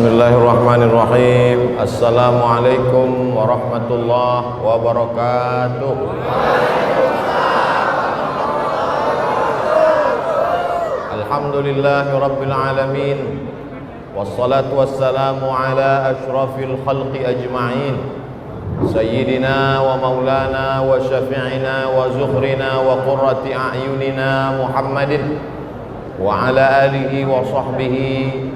Bismillahirrahmanirrahim. Assalamualaikum warahmatullahi wabarakatuh. Alhamdulillahi rabbil alamin. Wassalatu wassalamu ala ashrafil khalqi ajma'in, sayyidina wa maulana wa syafi'ina wa zuhrina wa qurrati a'yunina Muhammadin wa ala alihi wa sahbihi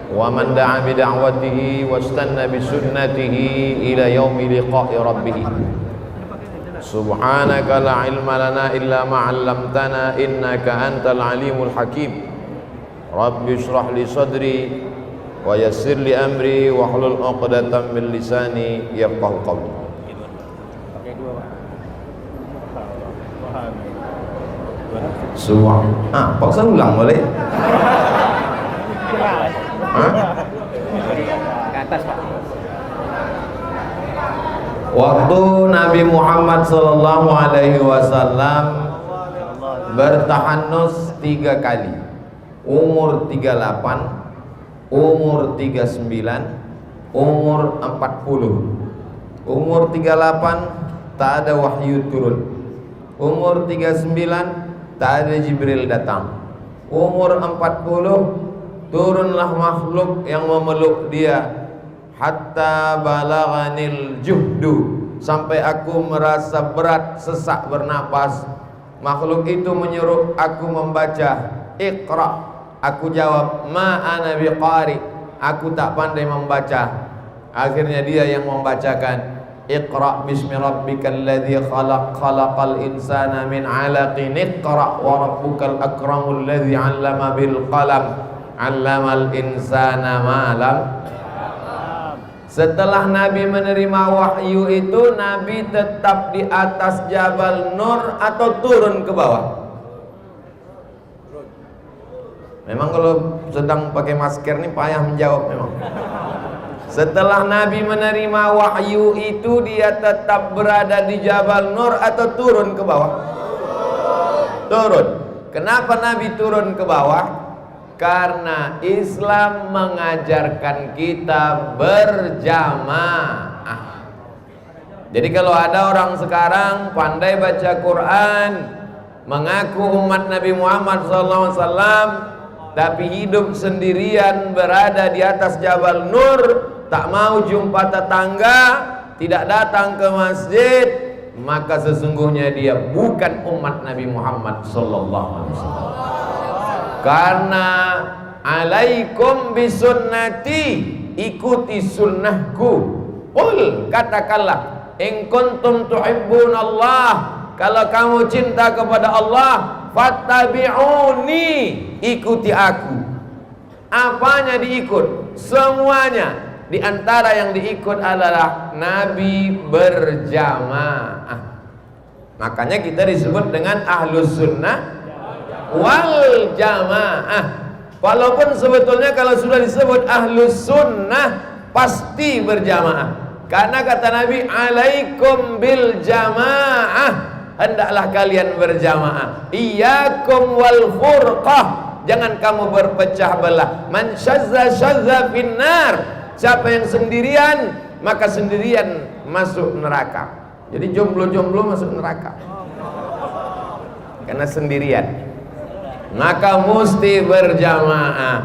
wa man da'a bi da'watihi wastanna bi sunnatihi ila yaumi liqa'i rabbih. Subhanaka la ilma lana illa ma 'allamtana innaka antal alimul hakim. Rabbi shrah li sadri wa yassir li amri wa hlul 'uqdatam min lisani yafqahu qawli. Paksa ulang boleh? Ke atas, Pak. Waktu Nabi Muhammad sallallahu alaihi wasallam bertahanus 3 kali, umur 38, umur 39, umur 40. Umur 38 tak ada wahyu turun. Umur 39 tak ada Jibril datang. Umur 40 turunlah makhluk yang memeluk dia, hatta balaghanil juhdu, sampai aku merasa berat, sesak bernapas. Makhluk itu menyuruh aku membaca, Iqra. Aku jawab, ma ana biqari, aku tak pandai membaca. Akhirnya dia yang membacakan, Iqra bismi rabbikal ladzi khalaq, khalaqal insana min 'alaqin, Iqra wa rabbukal akramul ladzi 'allama bil qalam, 'allamal insana ma lam. Setelah Nabi menerima wahyu itu, Nabi tetap di atas Jabal Nur atau turun ke bawah? Memang kalau sedang pakai masker nih payah menjawab memang. Setelah Nabi menerima wahyu itu, dia tetap berada di Jabal Nur atau turun ke bawah? Turun. Kenapa Nabi turun ke bawah? Karena Islam mengajarkan kita berjamaah. Jadi kalau ada orang sekarang pandai baca Quran, mengaku umat Nabi Muhammad SAW, tapi hidup sendirian berada di atas Jabal Nur, tak mau jumpa tetangga, tidak datang ke masjid, maka sesungguhnya dia bukan umat Nabi Muhammad SAW. Karena alaikum bisunnati, ikuti sunnahku. Qul, katakanlah, in kuntum tuhibbunallah, kalau kamu cinta kepada Allah, fattabi'uni, ikuti aku. Apanya diikut? Semuanya. Di antara yang diikut adalah Nabi berjamaah. Makanya kita disebut dengan ahlus sunnah wal jamaah. Walaupun sebetulnya kalau sudah disebut ahlus sunnah pasti berjamaah. Karena kata Nabi, alaikum bil jamaah, hendaklah kalian berjamaah. Iyyakum wal furqah, jangan kamu berpecah belah. Man syazza syazza finnar, siapa yang sendirian maka sendirian masuk neraka. Jadi jomblo-jomblo masuk neraka karena sendirian. Maka mesti berjamaah.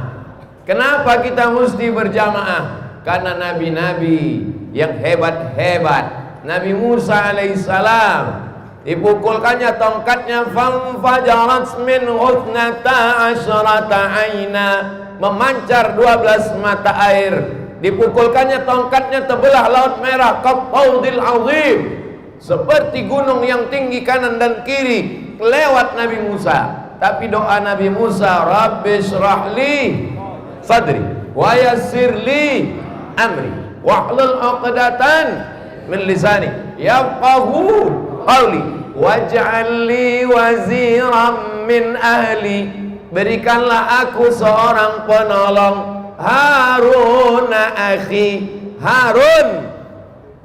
Kenapa kita mesti berjamaah? Karena nabi-nabi yang hebat-hebat, Nabi Musa alaihissalam, dipukulkannya tongkatnya, famfajarat min husnata asyrata aina, memancar 12 mata air. Dipukulkannya tongkatnya, terbelah laut merah, qattaudil azim, seperti gunung yang tinggi kanan dan kiri, lewat Nabi Musa. Tapi doa Nabi Musa, Rabbi syrahli sadri wa yassirli amri wahlul 'uqdatan min lisani yafqahu qawli waj'al li waziran min ahli, berikanlah aku seorang penolong, Harun akhi. Harun.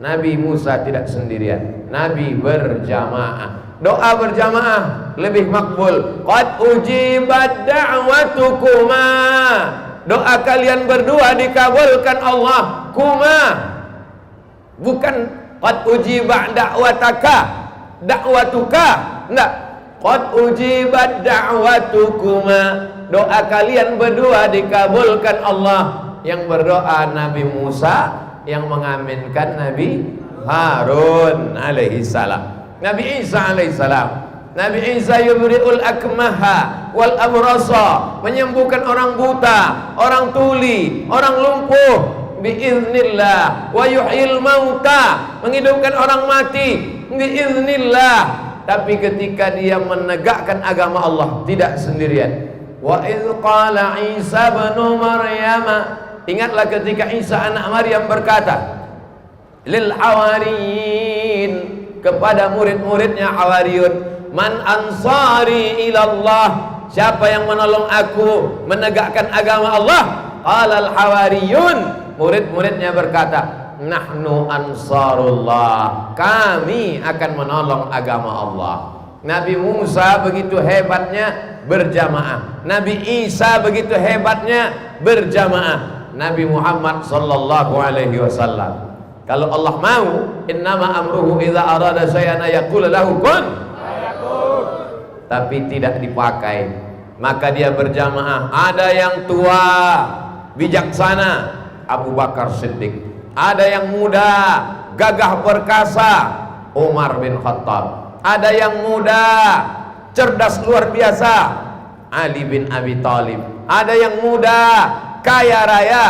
Nabi Musa tidak sendirian, Nabi berjamaah. Doa berjamaah lebih makbul. Qad ujibat da'watukuma, doa kalian berdua dikabulkan Allah. Kuma, bukan qad ujibat da'watuka, enggak, qad ujibat da'watukuma, doa kalian berdua dikabulkan Allah. Yang berdoa Nabi Musa, yang mengaminkan Nabi Harun alaihi salam. Nabi Isa alaihi salam, Nabi Isa yubri'ul akmaha wal abrasa, menyembuhkan orang buta, orang tuli, orang lumpuh biiznillah, wa yuhyil mauta, menghidupkan orang mati biiznillah. Tapi ketika dia menegakkan agama Allah tidak sendirian. Wa idz qala Isa ibn Maryam, ingatlah ketika Isa anak Maryam berkata lil hawariyin, kepada murid-muridnya Hawariyun, man ansari ilallah, siapa yang menolong aku menegakkan agama Allah? Qalal hawariyun, murid-muridnya berkata nahnu ansarullah, kami akan menolong agama Allah. Nabi Musa begitu hebatnya berjamaah, Nabi Isa begitu hebatnya berjamaah, Nabi Muhammad sallallahu alaihi wasallam, kalau Allah mau, innama amruhu idza arada syai'an yaqul lahu kun, tapi tidak dipakai, maka dia berjamaah. Ada yang tua bijaksana, Abu Bakar Siddiq. Ada yang muda gagah perkasa, Umar bin Khattab. Ada yang muda cerdas luar biasa, Ali bin Abi Thalib. Ada yang muda kaya raya,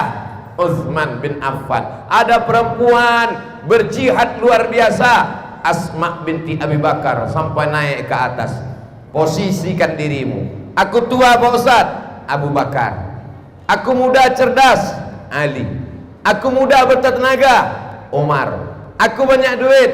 Utsman bin Affan. Ada perempuan berjihad luar biasa, Asma binti Abi Bakar, sampai naik ke atas. Posisikan dirimu. Aku tua Pak Ustaz, Abu Bakar. Aku muda cerdas, Ali. Aku muda bertenaga, Umar. Aku banyak duit,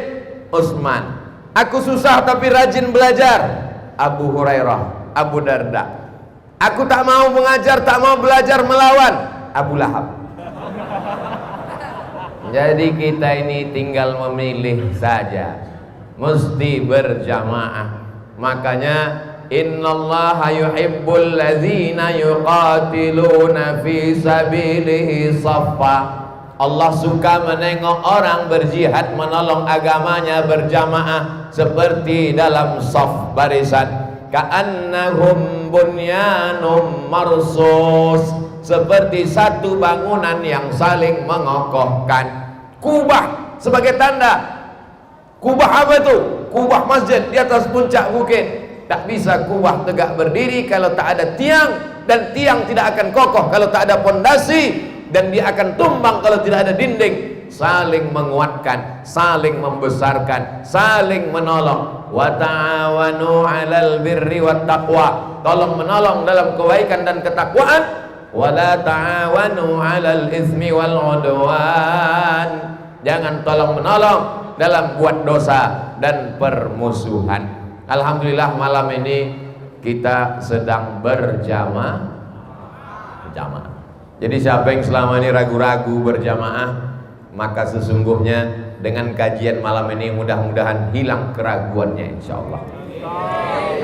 Utsman. Aku susah tapi rajin belajar, Abu Hurairah, Abu Darda. Aku tak mau mengajar, tak mau belajar, melawan, Abu Lahab. Jadi kita ini tinggal memilih saja, mesti berjamaah. Makanya innallaha yuhibbul ladzina yuqatiluna fi sabilihi shaffa. Allah suka menengok orang berjihad menolong agamanya berjamaah seperti dalam shaf barisan. Ka'annahum bunyanum marsus, seperti satu bangunan yang saling mengokohkan. Kubah sebagai tanda. Kubah apa itu? Kubah masjid di atas puncak bukit. Tak bisa kubah tegak berdiri kalau tak ada tiang, dan tiang tidak akan kokoh kalau tak ada pondasi, dan dia akan tumbang kalau tidak ada dinding. Saling menguatkan, saling membesarkan, saling menolong. Wa ta'awanu 'alal birri wat taqwa, tolong menolong dalam kebaikan dan ketakwaan. Wa la ta'awanu 'alal itsmi wal 'udwan, jangan tolong menolong dalam buat dosa dan permusuhan. Alhamdulillah malam ini kita sedang berjamaah. Jadi siapa yang selama ini ragu-ragu berjamaah, maka sesungguhnya dengan kajian malam ini mudah-mudahan hilang keraguannya insyaallah.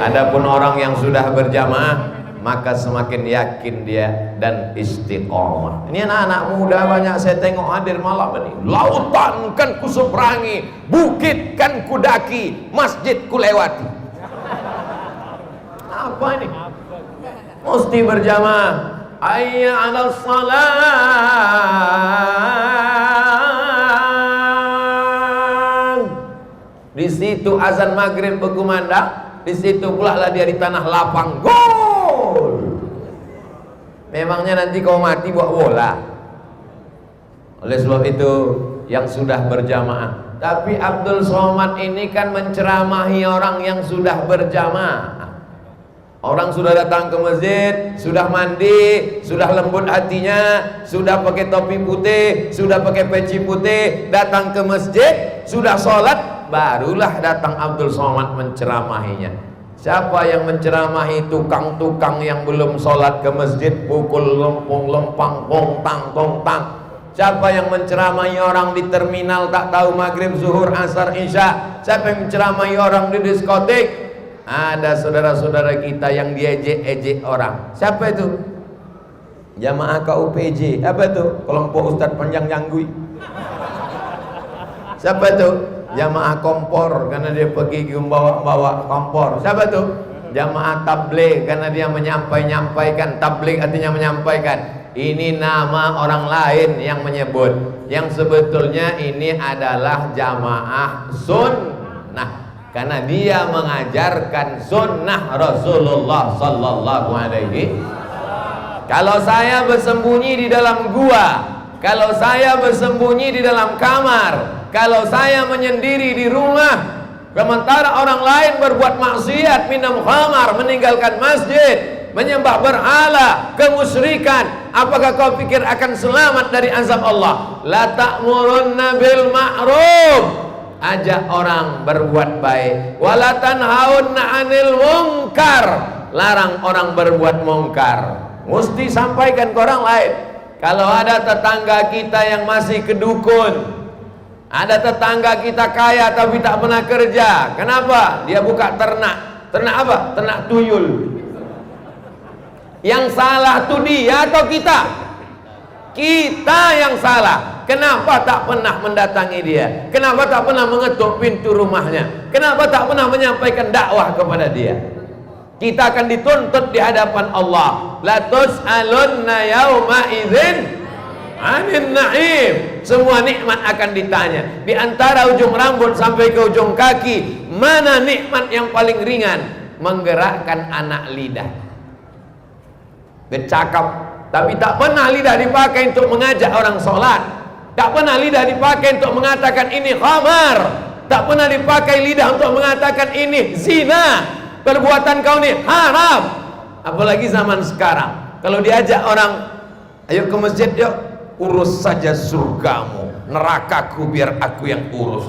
Adapun orang yang sudah berjamaah, maka semakin yakin dia dan istiqomah. Ini anak-anak muda banyak saya tengok hadir malam ini. Lautan kan ku seberangi, bukit kan ku daki, masjid ku lewati. Apa ini? Mesti berjamaah. Hayya 'alas salat. Di situ azan maghrib berkumandang, di situ pula lah dia di tanah lapang. Gol. Memangnya nanti kau mati buat bola. Oleh sebab itu yang sudah berjamaah. Tapi Abdul Somad ini kan menceramahi orang yang sudah berjamaah. Orang sudah datang ke masjid, sudah mandi, sudah lembut hatinya, sudah pakai topi putih, sudah pakai peci putih, datang ke masjid, sudah sholat, barulah datang Abdul Somad menceramahinya. Siapa yang menceramahi tukang-tukang yang belum sholat ke masjid, pukul lempung lempang tong tang. Siapa yang menceramahi orang di terminal tak tahu maghrib, zuhur, asar, isya? Siapa yang menceramahi orang di diskotik? Ada saudara-saudara kita yang diejek-ejek orang. Siapa itu? Jamaah KUPJ. Apa tuh? Kelompok Ustadz Panjang Janggui. Siapa tuh? Jamaah kompor, karena dia pergi membawa kompor. Siapa tuh? Jamaah tabligh, karena dia menyampaikan. Tabligh artinya menyampaikan. Ini nama orang lain yang menyebut. Yang sebetulnya ini adalah jamaah sunnah, karena dia mengajarkan sunnah Rasulullah sallallahu alaihi. Kalau saya bersembunyi di dalam gua, kalau saya bersembunyi di dalam kamar, kalau saya menyendiri di rumah, sementara orang lain berbuat maksiat, minum khamar, meninggalkan masjid, menyembah berhala, kemusyrikan, apakah kau pikir akan selamat dari azab Allah? La ta'murunna bil ma'ruf, ajak orang berbuat baik, wala tanhaunna 'anil munkar, larang orang berbuat mungkar. Mesti sampaikan ke orang lain. Kalau ada tetangga kita yang masih kedukun, ada tetangga kita kaya tapi tak pernah kerja, kenapa? Dia buka ternak. Ternak apa? Ternak tuyul. Yang salah tuh dia atau kita? Kita yang salah. Kenapa tak pernah mendatangi dia? Kenapa tak pernah mengetuk pintu rumahnya? Kenapa tak pernah menyampaikan dakwah kepada dia? Kita akan dituntut di hadapan Allah. La tus'alunna yauma idzin 'anil na'im. Semua nikmat akan ditanya. Di antara ujung rambut sampai ke ujung kaki, mana nikmat yang paling ringan? Menggerakkan anak lidah. Bercakap, tapi tak pernah lidah dipakai untuk mengajak orang sholat. Tak pernah lidah dipakai untuk mengatakan ini khamar. Tak pernah dipakai lidah untuk mengatakan ini zina. Perbuatan kau ini haram. Apalagi zaman sekarang, kalau diajak orang, ayo ke masjid yuk, urus saja surgamu, nerakaku biar aku yang urus.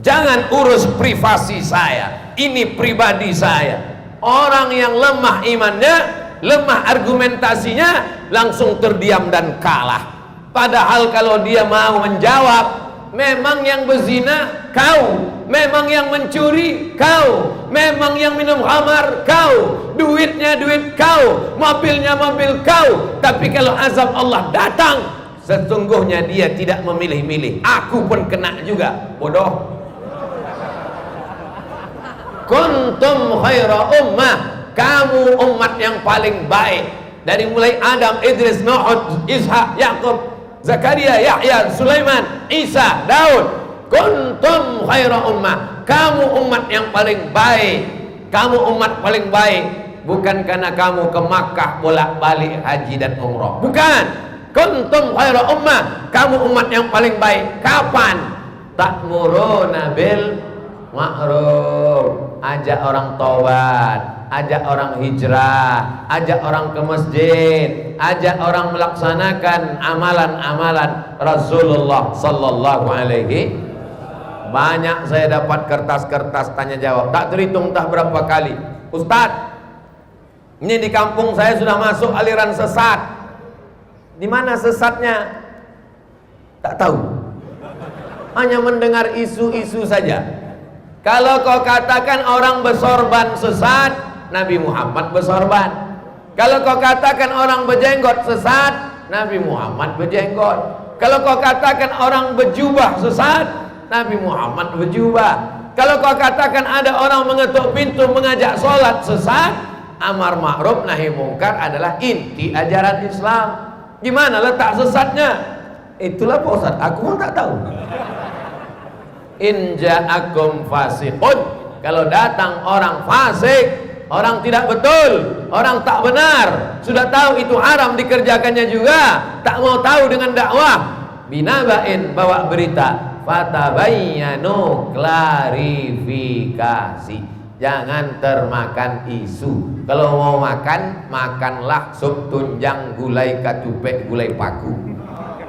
Jangan urus privasi saya, ini pribadi saya. Orang yang lemah imannya, lemah argumentasinya, langsung terdiam dan kalah. Padahal kalau dia mau menjawab, memang yang berzina kau, memang yang mencuri kau, memang yang minum khamar kau, duitnya duit kau, mobilnya mobil kau. Tapi kalau azab Allah datang, sesungguhnya dia tidak memilih-milih. Aku pun kena juga, bodoh. Kuntum khaira ummah, kamu umat yang paling baik. Dari mulai Adam, Idris, Nuh, Ishak, Yakub, Zakaria, Yahya, Sulaiman, Isa, Daud. Kuntum khaira ummah, kamu umat yang paling baik. Kamu umat paling baik bukan karena kamu ke Makkah bolak-balik haji dan umrah, bukan. Kuntum khaira ummah, kamu umat yang paling baik. Kapan? Ta'muruna bil ma'ruf, ajak orang taubat, ajak orang hijrah, ajak orang ke masjid, ajak orang melaksanakan amalan-amalan Rasulullah sallallahu alaihi. Banyak saya dapat kertas-kertas tanya jawab, tak terhitung entah berapa kali. Ustadz, ini di kampung saya sudah masuk aliran sesat. Di mana sesatnya? Tak tahu. Hanya mendengar isu-isu saja. Kalau kau katakan orang bersorban sesat, Nabi Muhammad bersorban. Kalau kau katakan orang berjenggot sesat, Nabi Muhammad berjenggot. Kalau kau katakan orang berjubah sesat, Nabi Muhammad berjubah. Kalau kau katakan ada orang mengetuk pintu mengajak sholat sesat, amar ma'ruf nahi mungkar adalah inti ajaran Islam. Gimana letak sesatnya? Itulah Pak Ustaz, aku pun tak tahu. In ja'akum fasiqun, kalau datang orang fasik, orang tidak betul, orang tak benar, sudah tahu itu haram dikerjakannya juga, tak mau tahu dengan dakwah, binaba'in, bawa berita, fatabayyanu, klarifikasi, jangan termakan isu. Kalau mau makan, makanlah sup tunjang, gulai kacupek, gulai paku,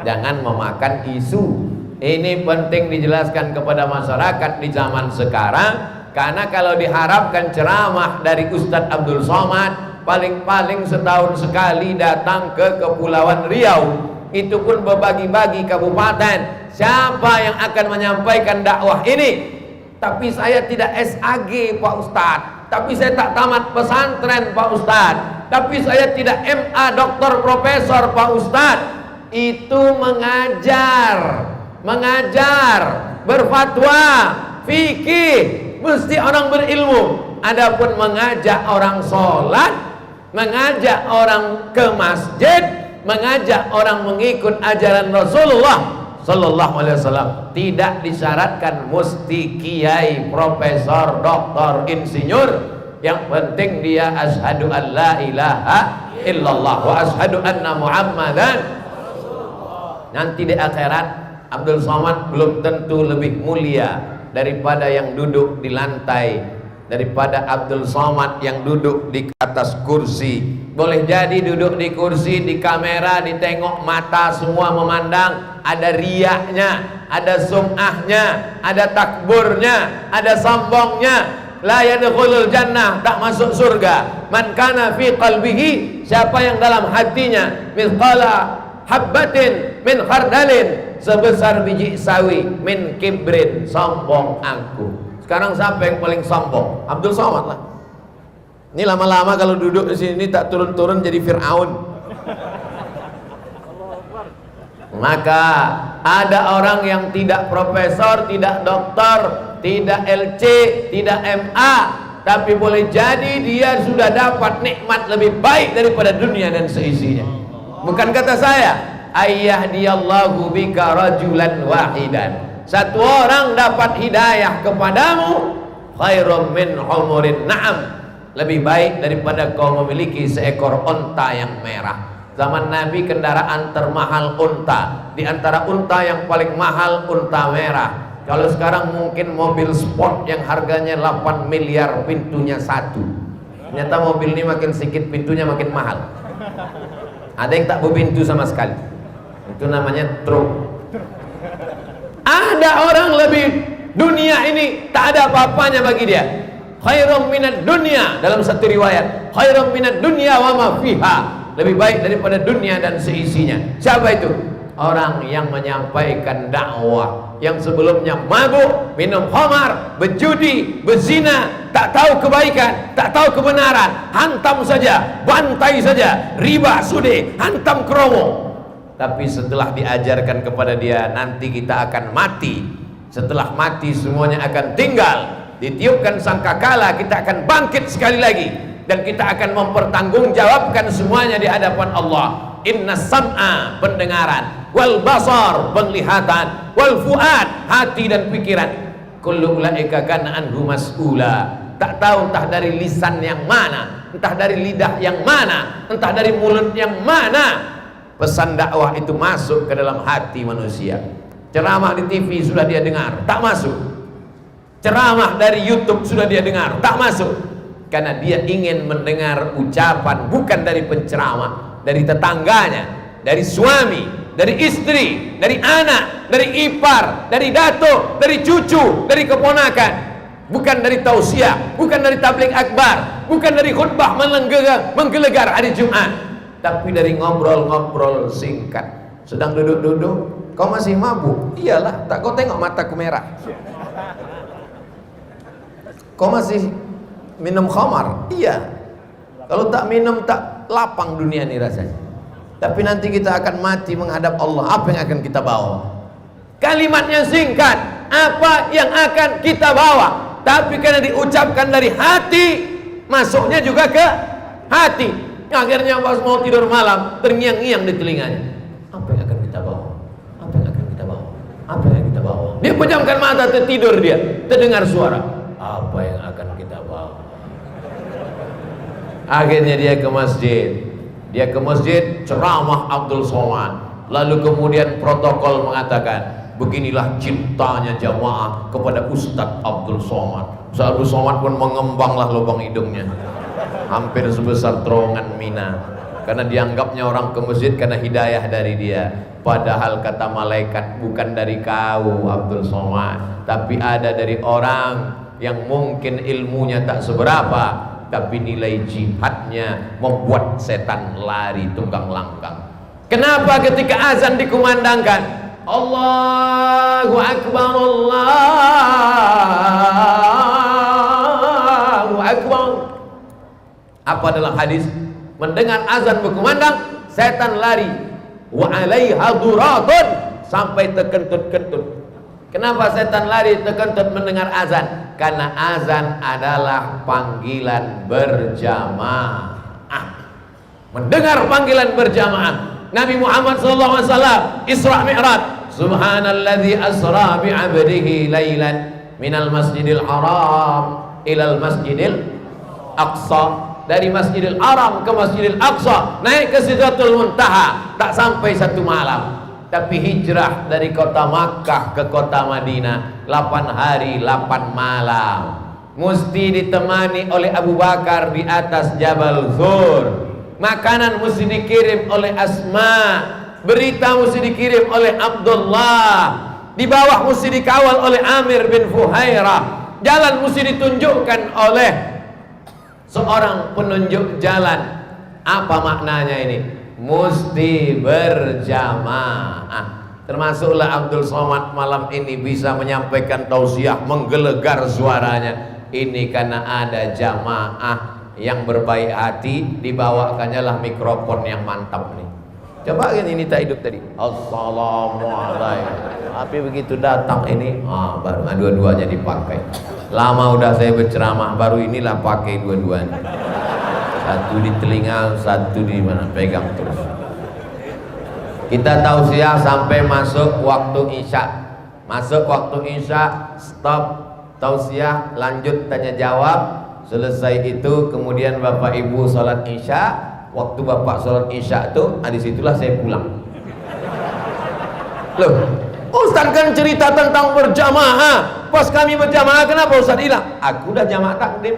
jangan memakan isu. Ini penting dijelaskan kepada masyarakat di zaman sekarang, karena kalau diharapkan ceramah dari Ustadz Abdul Somad, paling-paling setahun sekali datang ke Kepulauan Riau, itu pun berbagi-bagi kabupaten. Siapa yang akan menyampaikan dakwah ini? Tapi saya tidak SAG Pak Ustadz, tapi saya tak tamat pesantren Pak Ustadz. tapi saya tidak MA, doktor, profesor, Pak Ustadz. Itu mengajar, berfatwa, fikih, mesti orang berilmu. Adapun mengajak orang sholat, mengajak orang ke masjid, mengajak orang mengikut ajaran Rasulullah Sallallahu Alaihi Wasallam, tidak disyaratkan mesti kiai, profesor, doktor, insinyur. Yang penting dia asyhadu an la ilaha illallah wa asyhadu anna Muhammadan. Nanti di akhirat Abdul Somad belum tentu lebih mulia daripada yang duduk di lantai, daripada Abdul Somad yang duduk di atas kursi. Boleh jadi duduk di kursi, di kamera, ditengok mata semua memandang, ada riyaknya, ada sum'ahnya, ada takburnya, ada sombongnya. La yadkhulul jannah, tak masuk surga. Man kana fi qalbihi, siapa yang dalam hatinya mithqala habbatin min khardalin, sebesar biji sawi, min kibrin, sombong aku. Sekarang siapa yang paling sombong? Abdul Somad lah. Ini lama-lama kalau duduk di sini tak turun-turun jadi Fir'aun. Maka ada orang yang tidak profesor, tidak doktor, tidak LC, tidak MA, tapi boleh jadi dia sudah dapat nikmat lebih baik daripada dunia dan seisinya. Bukan kata saya, ayyahdiyallahu bika rajulan wahidan, satu orang dapat hidayah kepadamu, khairum min humurin na'am, lebih baik daripada kau memiliki seekor unta yang merah. Zaman Nabi kendaraan termahal unta, di antara unta yang paling mahal unta merah. Kalau sekarang mungkin mobil sport yang harganya 8 miliar pintunya satu. Ternyata mobil ini makin sedikit pintunya makin mahal. Ada yang tak berpintu sama sekali. Itu namanya truk. Ada orang lebih, dunia ini tak ada apa-apanya bagi dia. Khairum minad dunya, dalam satu riwayat, khairum minad dunya wa ma fiha, lebih baik daripada dunia dan seisinya. Siapa itu? Orang yang menyampaikan dakwah, yang sebelumnya mabuk, minum khamar, berjudi, berzina, tak tahu kebaikan, tak tahu kebenaran, hantam saja, bantai saja, riba, sudi, hantam kromo. Tapi setelah diajarkan kepada dia, nanti kita akan mati. Setelah mati semuanya akan tinggal. Ditiupkan sangkakala, kita akan bangkit sekali lagi, dan kita akan mempertanggungjawabkan semuanya di hadapan Allah. Inna sam'a, pendengaran, wal basar, penglihatan, wal fuad, hati dan pikiran, kullu ulaika kana anhu mas'ula. Tak tahu entah dari lisan yang mana, entah dari lidah yang mana, entah dari mulut yang mana, pesan dakwah itu masuk ke dalam hati manusia. Ceramah di TV sudah dia dengar, tak masuk. Ceramah dari YouTube sudah dia dengar, tak masuk. Karena dia ingin mendengar ucapan bukan dari penceramah, dari tetangganya, dari suami, dari istri, dari anak, dari ipar, dari datuk, dari cucu, dari keponakan. Bukan dari tausiah, bukan dari tabligh akbar, bukan dari khutbah menggelegar hari Jumat, tapi dari ngobrol-ngobrol singkat. Sedang duduk-duduk, kau masih mabuk? Iyalah, tak kau tengok mataku merah. Kau masih minum khamar? Iya. Kalau tak minum, tak lapang dunia ini rasanya. Tapi nanti kita akan mati menghadap Allah. Apa yang akan kita bawa? Kalimatnya singkat, apa yang akan kita bawa? Tapi karena diucapkan dari hati, masuknya juga ke hati. Akhirnya pas mau tidur malam, terngiang-ngiang di telinganya. Apa yang akan kita bawa? Apa yang akan kita bawa? Apa yang kita bawa? Dia pejamkan mata, tertidur dia, terdengar suara. Apa yang akan kita bawa? Akhirnya dia ke masjid. Dia ke masjid, ceramah Abdul Somad. Lalu kemudian protokol mengatakan, beginilah cintanya jamaah kepada Ustadz Abdul Somad. Ustadz Abdul Somad pun mengembanglah lubang hidungnya, hampir sebesar terowongan Mina. Karena dianggapnya orang ke masjid karena hidayah dari dia. Padahal kata malaikat, bukan dari kau Abdul Somad, tapi ada dari orang yang mungkin ilmunya tak seberapa, tapi nilai jihadnya membuat setan lari tunggang langgang. Kenapa ketika azan dikumandangkan, Allahu Akbar, Allahu Akbar, apa dalam hadis? Mendengar azan berkumandang, setan lari. Wa alaiha duratun, sampai terkentut-kentut. Kenapa setan lari terkentut mendengar azan? Karena azan adalah panggilan berjamaah. Mendengar panggilan berjamaah. Nabi Muhammad SAW Isra Mi'raj. Subhanalladzi asra bi'abdihi lailan minal masjidil haram ilal masjidil aqsa. Dari Masjidil Haram ke Masjidil Aqsa, naik ke Sidratul Muntaha, tak sampai 1 malam. Tapi hijrah dari kota Makkah ke kota Madinah 8 hari 8 malam. Mesti ditemani oleh Abu Bakar di atas Jabal Dzur. Makanan mesti dikirim oleh Asma, berita mesti dikirim oleh Abdullah, di bawah mesti dikawal oleh Amir bin Fuhairah, jalan mesti ditunjukkan oleh seorang penunjuk jalan. Apa maknanya ini? Mesti berjamaah. Termasuklah Abdul Somad malam ini bisa menyampaikan tausiah menggelegar suaranya. Ini karena ada jamaah yang berbaik hati, dibawakannya lah mikrofon yang mantap nih. Coba kan ini tak hidup tadi. Assalamualaikum. Tapi begitu datang ini, baru dua-duanya dipakai. Lama udah saya berceramah, baru inilah pakai dua-duanya. Satu di telinga, satu di mana, pegang terus. Kita tausiah sampai masuk waktu isya. Masuk waktu isya, stop tausiah, lanjut tanya jawab. Selesai itu kemudian Bapak Ibu sholat isya. Waktu Bapak sholat isya itu, disitulah saya pulang. Loh, Ustaz kan cerita tentang berjamaah. Pas kami berjamaah, kenapa Ustaz hilang? Aku udah jamaah takdim.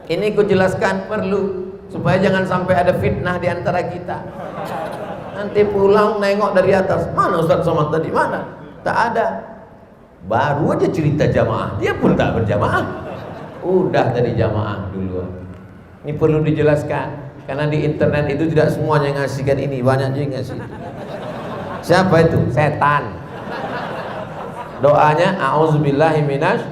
Ini ku jelaskan perlu supaya jangan sampai ada fitnah di antara kita. Nanti pulang nengok dari atas, mana Ustaz Somad tadi, mana? Tak ada. Baru aja cerita jamaah, dia pun tak berjamaah. Udah tadi jamaah duluan. Ini perlu dijelaskan karena di internet itu tidak semuanya ngasihkan ini, banyak juga yang ngasih. Siapa itu? Setan. Doanya a'udzubillahi minasy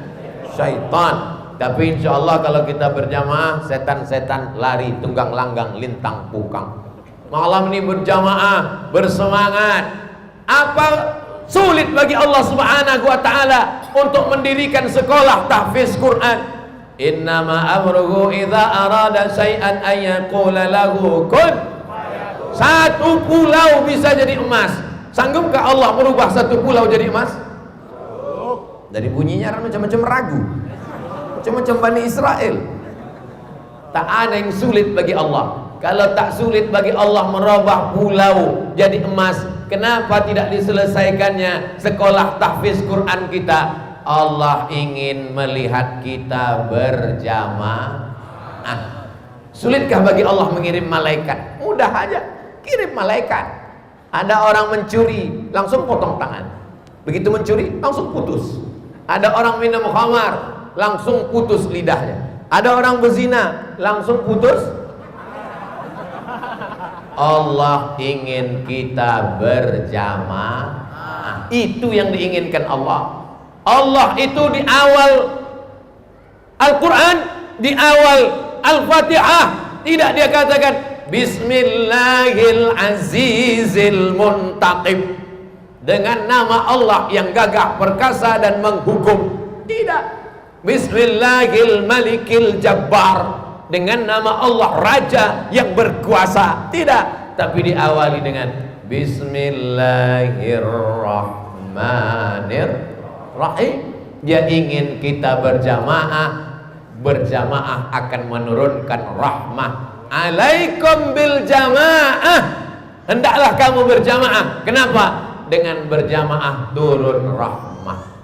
syaitan. Tapi insya Allah kalau kita berjamaah, setan-setan lari tunggang langgang lintang pukang. Malam ini berjamaah, bersemangat. Apa sulit bagi Allah Subhanahu wa taala untuk mendirikan sekolah tahfiz Quran? Innama amruhu idza arada syai'an an yaqula lahu kun. Satu pulau bisa jadi emas. Sanggupkah Allah merubah satu pulau jadi emas? Dari bunyinya macam-macam ragu, macam-macam Bani Israel. Tak ada yang sulit bagi Allah. Kalau tak sulit bagi Allah merubah pulau jadi emas, kenapa tidak diselesaikannya sekolah tahfiz Quran kita? Allah ingin melihat kita berjamaah. Sulitkah bagi Allah mengirim malaikat? Mudah aja, kirim malaikat. Ada orang mencuri, langsung potong tangan. Begitu mencuri, langsung putus. Ada orang minum khamar, langsung putus lidahnya. Ada orang berzina, langsung putus. Allah ingin kita berjamaah. Itu yang diinginkan Allah. Allah itu di awal Al-Quran, di awal Al-Fatihah, tidak dia katakan Bismillahirrahmanirrahim muntaqim, dengan nama Allah yang gagah perkasa dan menghukum. Tidak. Bismillahirrahmanirrahim jabbar, dengan nama Allah Raja yang berkuasa. Tidak. Tapi diawali dengan Bismillahirrahmanirrahim. Dia ingin kita berjamaah. Berjamaah akan menurunkan rahmah. Alaikum bil jamaah. Hendaklah kamu berjamaah. Kenapa? Dengan berjamaah turun rahmah.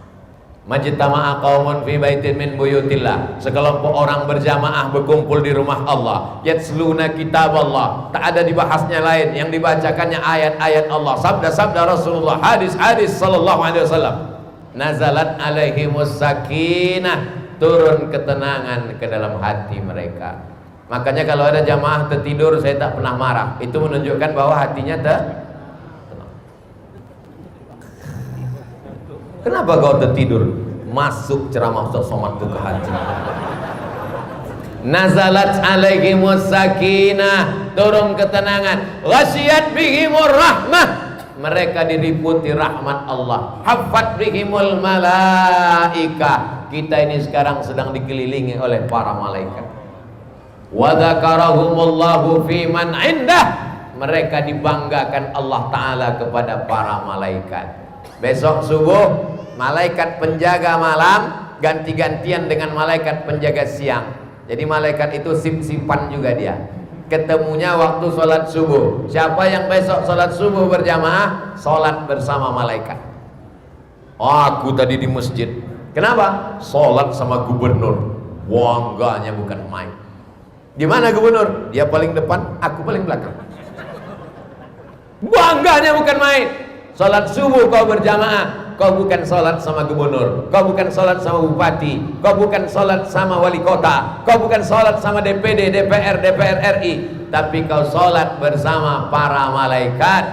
Majtama'a qaumun fi baitin min buyutillah. Sekelompok orang berjamaah berkumpul di rumah Allah. Yatsluna kitab Allah. Tak ada dibahasnya lain, yang dibacakannya ayat-ayat Allah, sabda-sabda Rasulullah, hadis-hadis sallallahu alaihi wasallam. Nazalat alaihimus sakinah, turun ketenangan ke dalam hati mereka. Makanya kalau ada jamaah tertidur, saya tak pernah marah. Itu menunjukkan bahwa hatinya tenang. Kenapa kau tertidur? Masuk ceramah Ustaz Somad itu ke hati. nazalat alaihimus sakinah, turun ketenangan, ghasyiyat bihimur rahmah, mereka diliputi rahmat Allah, haffat bihimul malaikah, kita ini sekarang sedang dikelilingi oleh para malaikat. Wa dzakarahumullahu fi man indah, mereka dibanggakan Allah Ta'ala kepada para malaikat. Besok subuh malaikat penjaga malam ganti-gantian dengan malaikat penjaga siang. Jadi malaikat itu sip-sipan juga dia. Ketemunya waktu sholat subuh. Siapa yang besok sholat subuh berjamaah, sholat bersama malaikat. Aku tadi di masjid. Kenapa? Sholat sama gubernur. Bangganya bukan main. Gimana gubernur? Dia paling depan, aku paling belakang. Bangganya bukan main. Sholat subuh kau berjamaah, kau bukan sholat sama gubernur, kau bukan sholat sama bupati, kau bukan sholat sama wali kota, kau bukan sholat sama DPD, DPR, DPR RI, tapi kau sholat bersama para malaikat.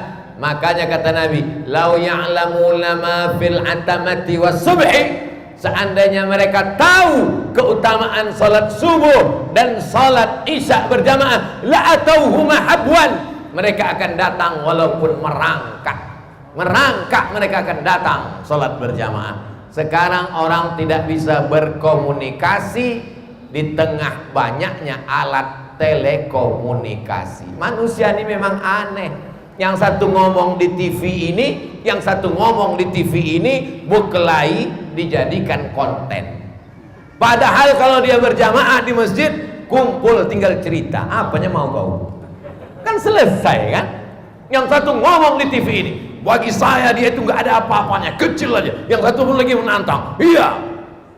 Makanya kata Nabi, lau ya'lamuna ma fil atamati was subhi, seandainya mereka tahu keutamaan sholat subuh dan sholat isya berjamaah, la atauhuma habwan, mereka akan datang walaupun merangkak mereka akan datang sholat berjamaah. Sekarang orang tidak bisa berkomunikasi di tengah banyaknya alat telekomunikasi. Manusia ini memang aneh. Yang satu ngomong di TV ini, yang satu ngomong di TV ini, berkelahi dijadikan konten. Padahal kalau dia berjamaah di masjid, kumpul tinggal cerita. Apanya mau kau? Kan selesai kan? Yang satu ngomong di TV ini, bagi saya dia itu nggak ada apa-apanya, kecil aja. Yang satu pun lagi menantang, iya.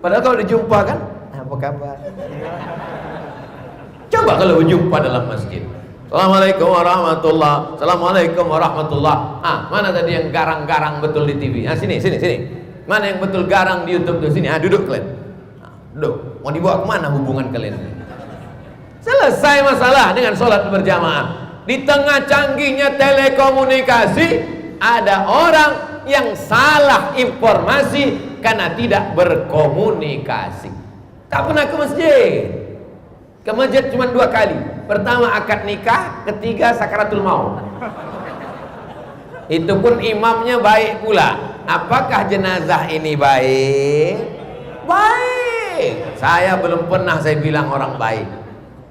Padahal kalau dijumpa kan, apa kabar? Coba kalau berjumpa dalam masjid, Assalamualaikum warahmatullah, Assalamualaikum warahmatullah. Mana tadi yang garang-garang betul di TV? Sini. Mana yang betul garang di YouTube tuh? Sini. Duduk kalian. Duduk. Mau dibawa kemana hubungan kalian? Selesai masalah dengan sholat berjamaah. Di tengah canggihnya telekomunikasi, ada orang yang salah informasi karena tidak berkomunikasi. Tak pernah ke masjid. Ke masjid cuma 2 kali. Pertama akad nikah, ketiga sakaratul maut. Itu pun imamnya baik pula. Apakah jenazah ini baik? Baik. Saya belum pernah saya bilang orang baik.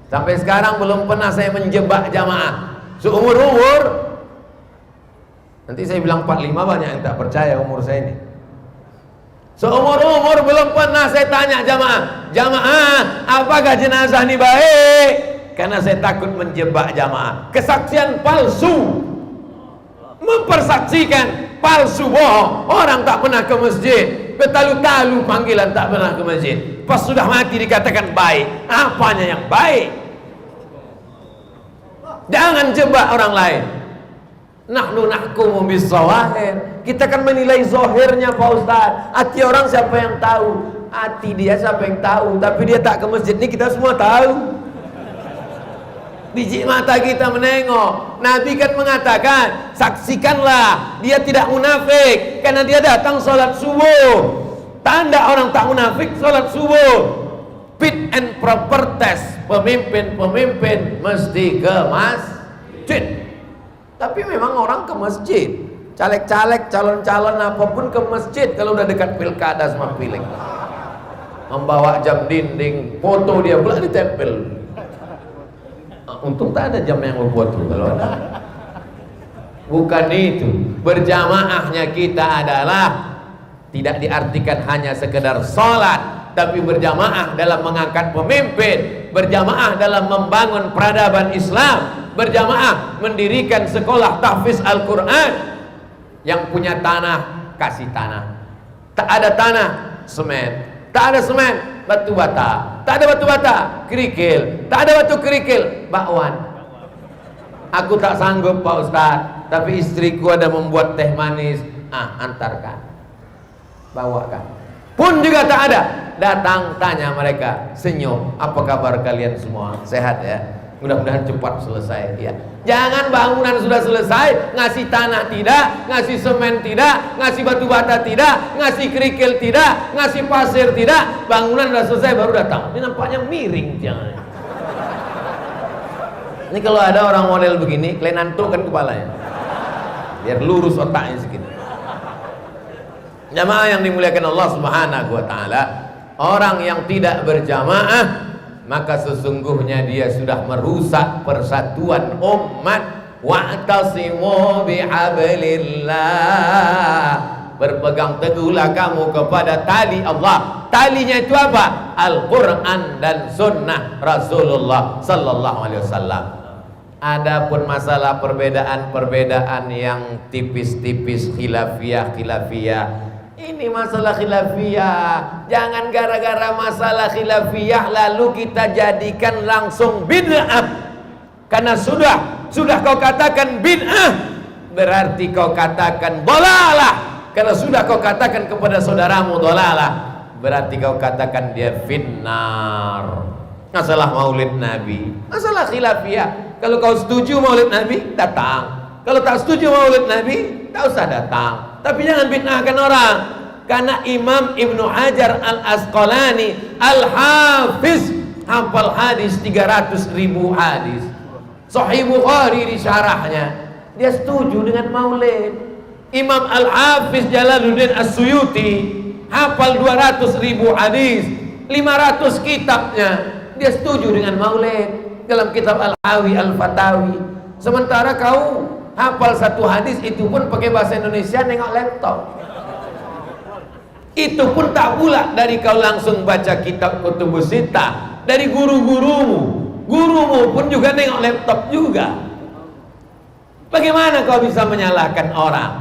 Sampai sekarang belum pernah saya menjebak jamaah. Seumur-umur. Nanti saya bilang 45, banyak yang tak percaya umur saya ini. Seumur-umur belum pernah saya tanya jamaah, apakah jenazah ini baik? Karena saya takut menjebak jamaah. Kesaksian palsu, mempersaksikan palsu, bohong. Orang tak pernah ke masjid, bertalu-talu panggilan tak pernah ke masjid. Pas sudah mati dikatakan baik. Apanya yang baik? Jangan jebak orang lain. Nahnu nahkumu bis-zawahir. Kita kan menilai zahirnya Pak Ustaz. Hati orang siapa yang tahu? Hati dia siapa yang tahu? Tapi dia tak ke masjid ini kita semua tahu. Biji mata kita menengok. Nabi kan mengatakan, saksikanlah dia tidak munafik karena dia datang sholat subuh. Tanda orang tak munafik sholat subuh. Fit and proper test. Pemimpin mesti ke masjid. Tapi memang orang ke masjid, caleg-caleg, calon-calon apapun ke masjid kalau udah dekat pilkada sama pileg. Membawa jam dinding, foto dia pula ditempel. Untung tak ada jam yang berfoto kalau ada. Bukan itu. Berjamaahnya kita adalah tidak diartikan hanya sekedar sholat, tapi berjamaah dalam mengangkat pemimpin, berjamaah dalam membangun peradaban Islam, berjamaah mendirikan sekolah tahfiz Al-Quran. Yang punya tanah, kasih tanah. Tak ada tanah, semen. Tak ada semen, batu bata. Tak ada batu bata, kerikil. Tak ada batu kerikil, bakwan. Aku tak sanggup Pak Ustaz, tapi istriku ada membuat teh manis. Antarkan, bawakan. Pun juga tak ada. Datang tanya mereka, senyum. Apa kabar kalian semua? Sehat ya? Mudah-mudahan cepat selesai ya. Jangan bangunan sudah selesai, ngasih tanah tidak, ngasih semen tidak, ngasih batu bata tidak, ngasih kerikil tidak, ngasih pasir tidak. Bangunan sudah selesai baru datang. Ini nampaknya miring jangan. Ini kalau ada orang model begini, kalian nantukkan kepalanya, biar lurus otaknya sedikit. Jamaah yang dimuliakan Allah Subhanahu wa Ta'ala, orang yang tidak berjamaah maka sesungguhnya dia sudah merusak persatuan umat. Wa'tasimu bihablillah, berpegang teguhlah kamu kepada tali Allah. Talinya itu apa? Al-Quran dan Sunnah Rasulullah Sallallahu Alaihi Wasallam. Adapun masalah perbedaan-perbedaan yang tipis-tipis, khilafiyah, ini masalah khilafiyah. Jangan gara-gara masalah khilafiyah lalu kita jadikan langsung bid'ah. Karena sudah kau katakan bid'ah, berarti kau katakan dolalah. Kalau sudah kau katakan kepada saudaramu dolalah, berarti kau katakan dia finnar. Masalah maulid Nabi, masalah khilafiyah. Kalau kau setuju maulid Nabi, datang. Kalau tak setuju maulid Nabi, tak usah datang. Tapi jangan bid'ahkan orang. Karena Imam Ibnu Hajar Al-Asqalani Al-Hafiz, hafal hadis 300.000 hadis. Sahih Bukhari di syarahnya, dia setuju dengan maulid. Imam Al-Hafiz Jalaluddin As-Suyuti hafal 200.000 hadis, 500 kitabnya, dia setuju dengan maulid dalam kitab Al-Hawi Al-Fatawi. Sementara kau hafal satu hadis itu pun pakai bahasa Indonesia, nengok laptop. Itu pun tak pula dari kau langsung baca kitab Kutubus Sittah, dari guru-gurumu. Gurumu pun juga nengok laptop juga. Bagaimana kau bisa menyalahkan orang?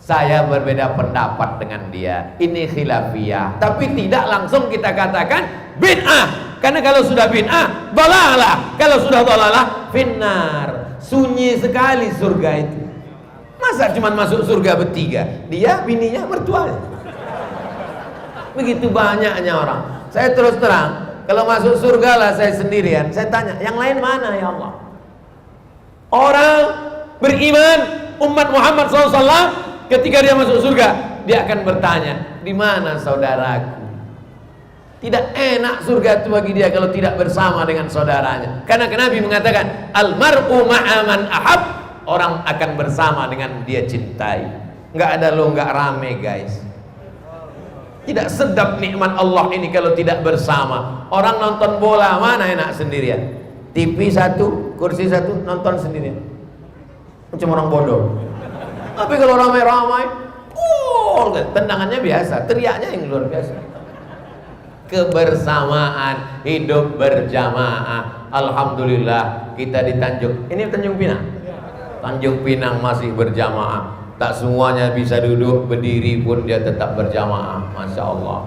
Saya berbeda pendapat dengan dia, ini khilafiyah, tapi tidak langsung kita katakan bid'ah. Karena kalau sudah bid'ah, dolalah. Kalau sudah dolalah, finnar. Sunyi sekali surga itu. Masa cuma masuk surga bertiga? Dia, bininya, mertuanya. Begitu banyaknya orang. Saya terus terang, kalau masuk surga lah saya sendirian. Saya tanya, yang lain mana ya Allah? Orang beriman umat Muhammad SAW, ketika dia masuk surga, dia akan bertanya, di mana saudaraku? Tidak enak surga itu bagi dia kalau tidak bersama dengan saudaranya. Karena Nabi mengatakan, almar'u ma'aman ahab, orang akan bersama dengan dia cintai. Nggak ada lo, nggak rame guys. Tidak sedap nikmat Allah ini kalau tidak bersama. Orang nonton bola mana enak sendirian? TV satu, kursi satu, nonton sendirian. Macam orang bodoh. Tapi kalau ramai-ramai, tendangannya biasa, teriaknya yang luar biasa. Kebersamaan, hidup berjamaah. Alhamdulillah kita di Tanjung. Ini Tanjung Pinang. Tanjung Pinang masih berjamaah. Tak semuanya bisa duduk, berdiri pun dia tetap berjamaah. Masya Allah,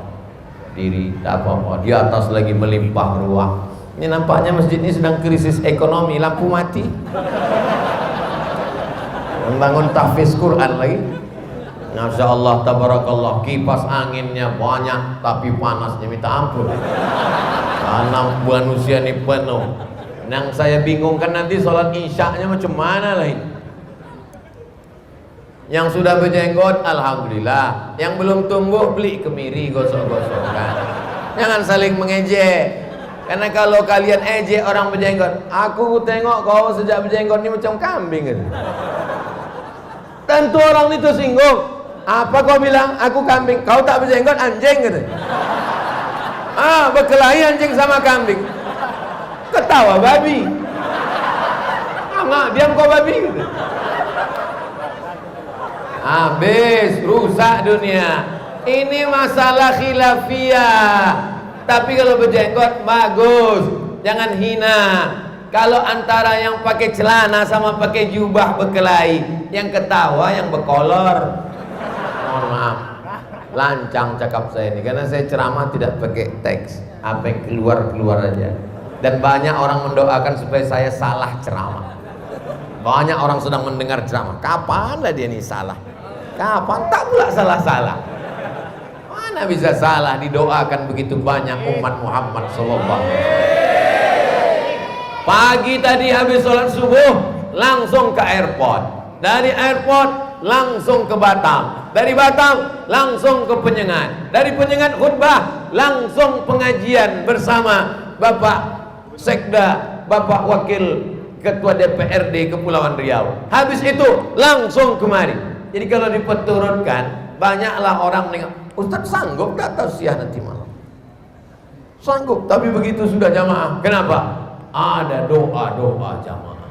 diri tak apa-apa. Di atas lagi melimpah ruah. Ini nampaknya masjid ini sedang krisis ekonomi, lampu mati. Membangun tahfiz Quran lagi. Masya Allah, tabarakallah, kipas anginnya banyak tapi panasnya minta ampun. Karena manusia ini penuh. Yang saya bingungkan nanti sholat isyaknya macam mana lah ini. Yang sudah berjenggot, alhamdulillah. Yang belum tumbuh, beli kemiri, gosok-gosokkan. Jangan saling mengejek. Karena kalau kalian ejek orang berjenggot, aku tengok kau sejak berjenggot ini macam kambing gitu. Tentu orang itu singgung. Apa kau bilang? Aku kambing. Kau tak berjenggot, anjing gitu. Berkelahi anjing sama kambing. Ketawa babi. Enggak, diam kau babi gitu. Habis, rusak dunia. Ini masalah khilafiyah. Tapi kalau berjenggot bagus, jangan hina. Kalau antara yang pakai celana sama pakai jubah berkelahi, yang ketawa yang berkolor. Mohon maaf, lancang cakap saya ini karena saya ceramah tidak pakai teks, apa yang keluar aja. Dan banyak orang mendoakan supaya saya salah ceramah. Banyak orang sedang mendengar ceramah. Kapan lah dia ini salah? Kapan? Tak pula salah-salah. Mana bisa salah, didoakan begitu banyak umat Muhammad sallallahu alaihi wasallam. Pagi tadi habis sholat subuh langsung ke airport. Dari airport langsung ke Batam. Dari Batam langsung ke Penyengat. Dari Penyengat khutbah langsung pengajian bersama Bapak Sekda Bapak Wakil Ketua DPRD Kepulauan Riau. Habis itu langsung kemari. Jadi kalau dipeturutkan, banyaklah orang meninggal. Ustaz sanggup tak tausiah nanti malam? Sanggup, tapi begitu sudah jamaah. Kenapa? Ada doa-doa jamaah.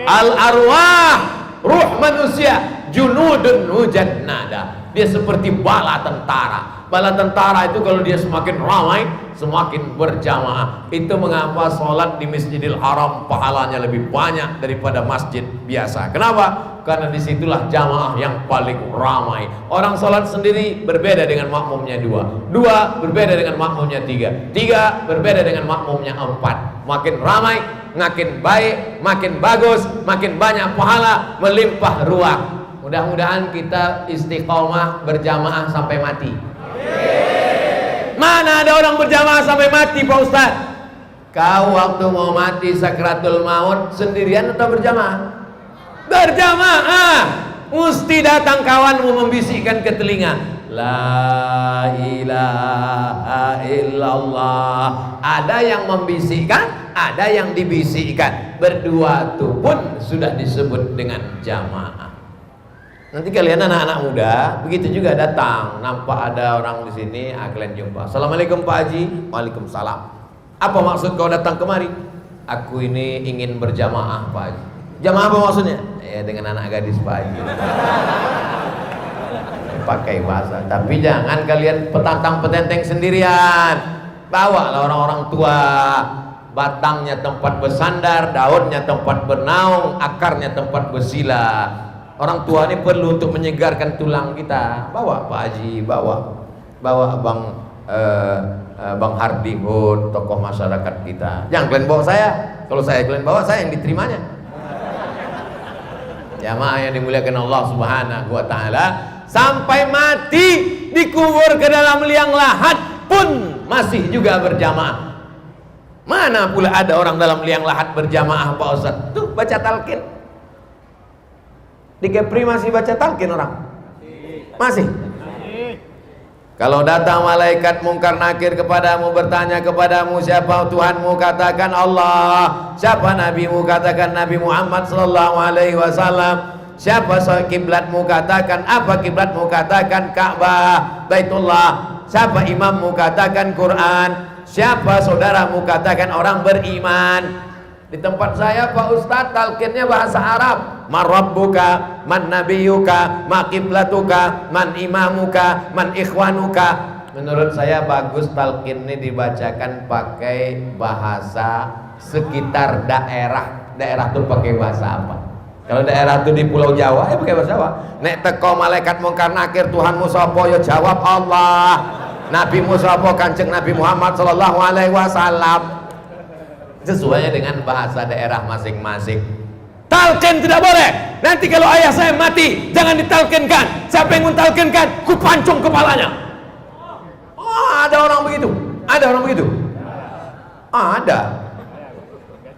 Al arwah, ruh manusia, junudun mujannada. Dia seperti bala tentara. Bala tentara itu kalau dia semakin ramai, semakin berjamaah. Itu mengapa sholat di Masjidil Haram pahalanya lebih banyak daripada masjid biasa. Kenapa? Karena disitulah jamaah yang paling ramai. Orang sholat sendiri berbeda dengan makmumnya dua, dua berbeda dengan makmumnya tiga, tiga berbeda dengan makmumnya empat. Makin ramai, makin baik, makin bagus, makin banyak pahala, melimpah ruah. Mudah-mudahan kita istiqomah berjamaah sampai mati. Mana ada orang berjamaah sampai mati, Pak Ustaz? Kau waktu mau mati sakratul maut sendirian atau berjamaah? Berjamaah. Mesti datang kawanmu membisikkan ke telinga, la ilaha illallah. Ada yang membisikkan, ada yang dibisikkan. Berdua itu pun sudah disebut dengan jamaah. Nanti kalian anak-anak muda begitu juga datang, nampak ada orang di sini, kalian jumpa. Assalamualaikum Pak Haji. Waalaikumsalam. Apa maksud kau datang kemari? Aku ini ingin berjamaah Pak Haji. Jamaah apa maksudnya? Ya dengan anak gadis Pak Haji. Pakai bahasa. Tapi jangan kalian petantang petenteng sendirian. Bawalah orang-orang tua. Batangnya tempat bersandar, daunnya tempat bernaung, akarnya tempat bersila. Orang tua ini perlu untuk menyegarkan tulang kita. Bawa Pak Haji, bawa Bang Hardihun, tokoh masyarakat kita. Jangan kalian bawa saya. Kalau saya kalian bawa, saya yang diterimanya. Jamaah yang dimuliakan Allah Subhanahu wa taala, sampai mati dikubur ke dalam liang lahat pun masih juga berjamaah. Mana pula ada orang dalam liang lahat berjamaah Pak Ustaz? Tuh baca talqin. Di Kepri masih baca talqin orang? Masih? Kalau datang malaikat mungkar nakir kepadamu, bertanya kepadamu, siapa Tuhanmu? Katakan Allah. Siapa Nabimu? Katakan Nabi Muhammad sallallahu alaihi wasallam. Siapa kiblatmu? Katakan apa kiblatmu? Katakan Ka'bah, Baitullah. Siapa imammu? Katakan Quran. Siapa saudaramu? Katakan orang beriman. Di tempat saya Pak Ustadz talqinnya bahasa Arab. Man rabbuka, man nabiyuka, ma qiblatuka, man imamuka, man ikhwanuka. Menurut saya bagus talqin ini dibacakan pakai bahasa sekitar daerah. Daerah itu pakai bahasa apa? Kalau daerah itu di Pulau Jawa, pakai bahasa Jawa. Nek teko malaikat mungkar nakir, Tuhanmu sapa? Ya jawab Allah. Nabimu sapa? Kanjeng Nabi Muhammad sallallahu alaihi wasallam. Sesuai dengan bahasa daerah masing-masing. Talqin tidak boleh. Nanti kalau ayah saya mati, jangan ditalqinkan. Siapa yang mentalqinkan, ku pancung kepalanya. Oh, ada orang begitu. Ada orang begitu. Ada.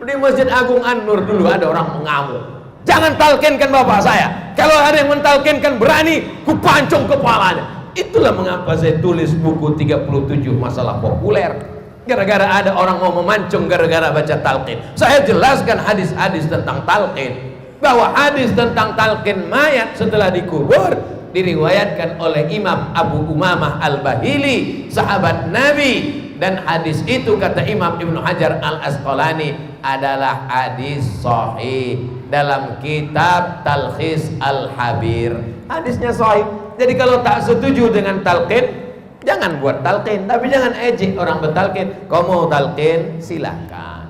Di Masjid Agung An-Nur dulu ada orang mengamuk. Jangan talqinkan bapak saya. Kalau ada yang mentalqinkan berani, ku pancung kepalanya. Itulah mengapa saya tulis buku 37 masalah populer. Gara-gara ada orang mau memancung gara-gara baca talqin. Saya jelaskan hadis-hadis tentang talqin, bahwa hadis tentang talqin mayat setelah dikubur diriwayatkan oleh Imam Abu Umamah Al-Bahili, sahabat Nabi, dan hadis itu kata Imam Ibnu Hajar Al-Asqalani adalah hadis sahih dalam kitab Talkhis Al-Habir. Hadisnya sahih. Jadi kalau tak setuju dengan talqin, jangan buat talqin, tapi jangan ejek orang bertalqin. Kau mau talqin, silahkan.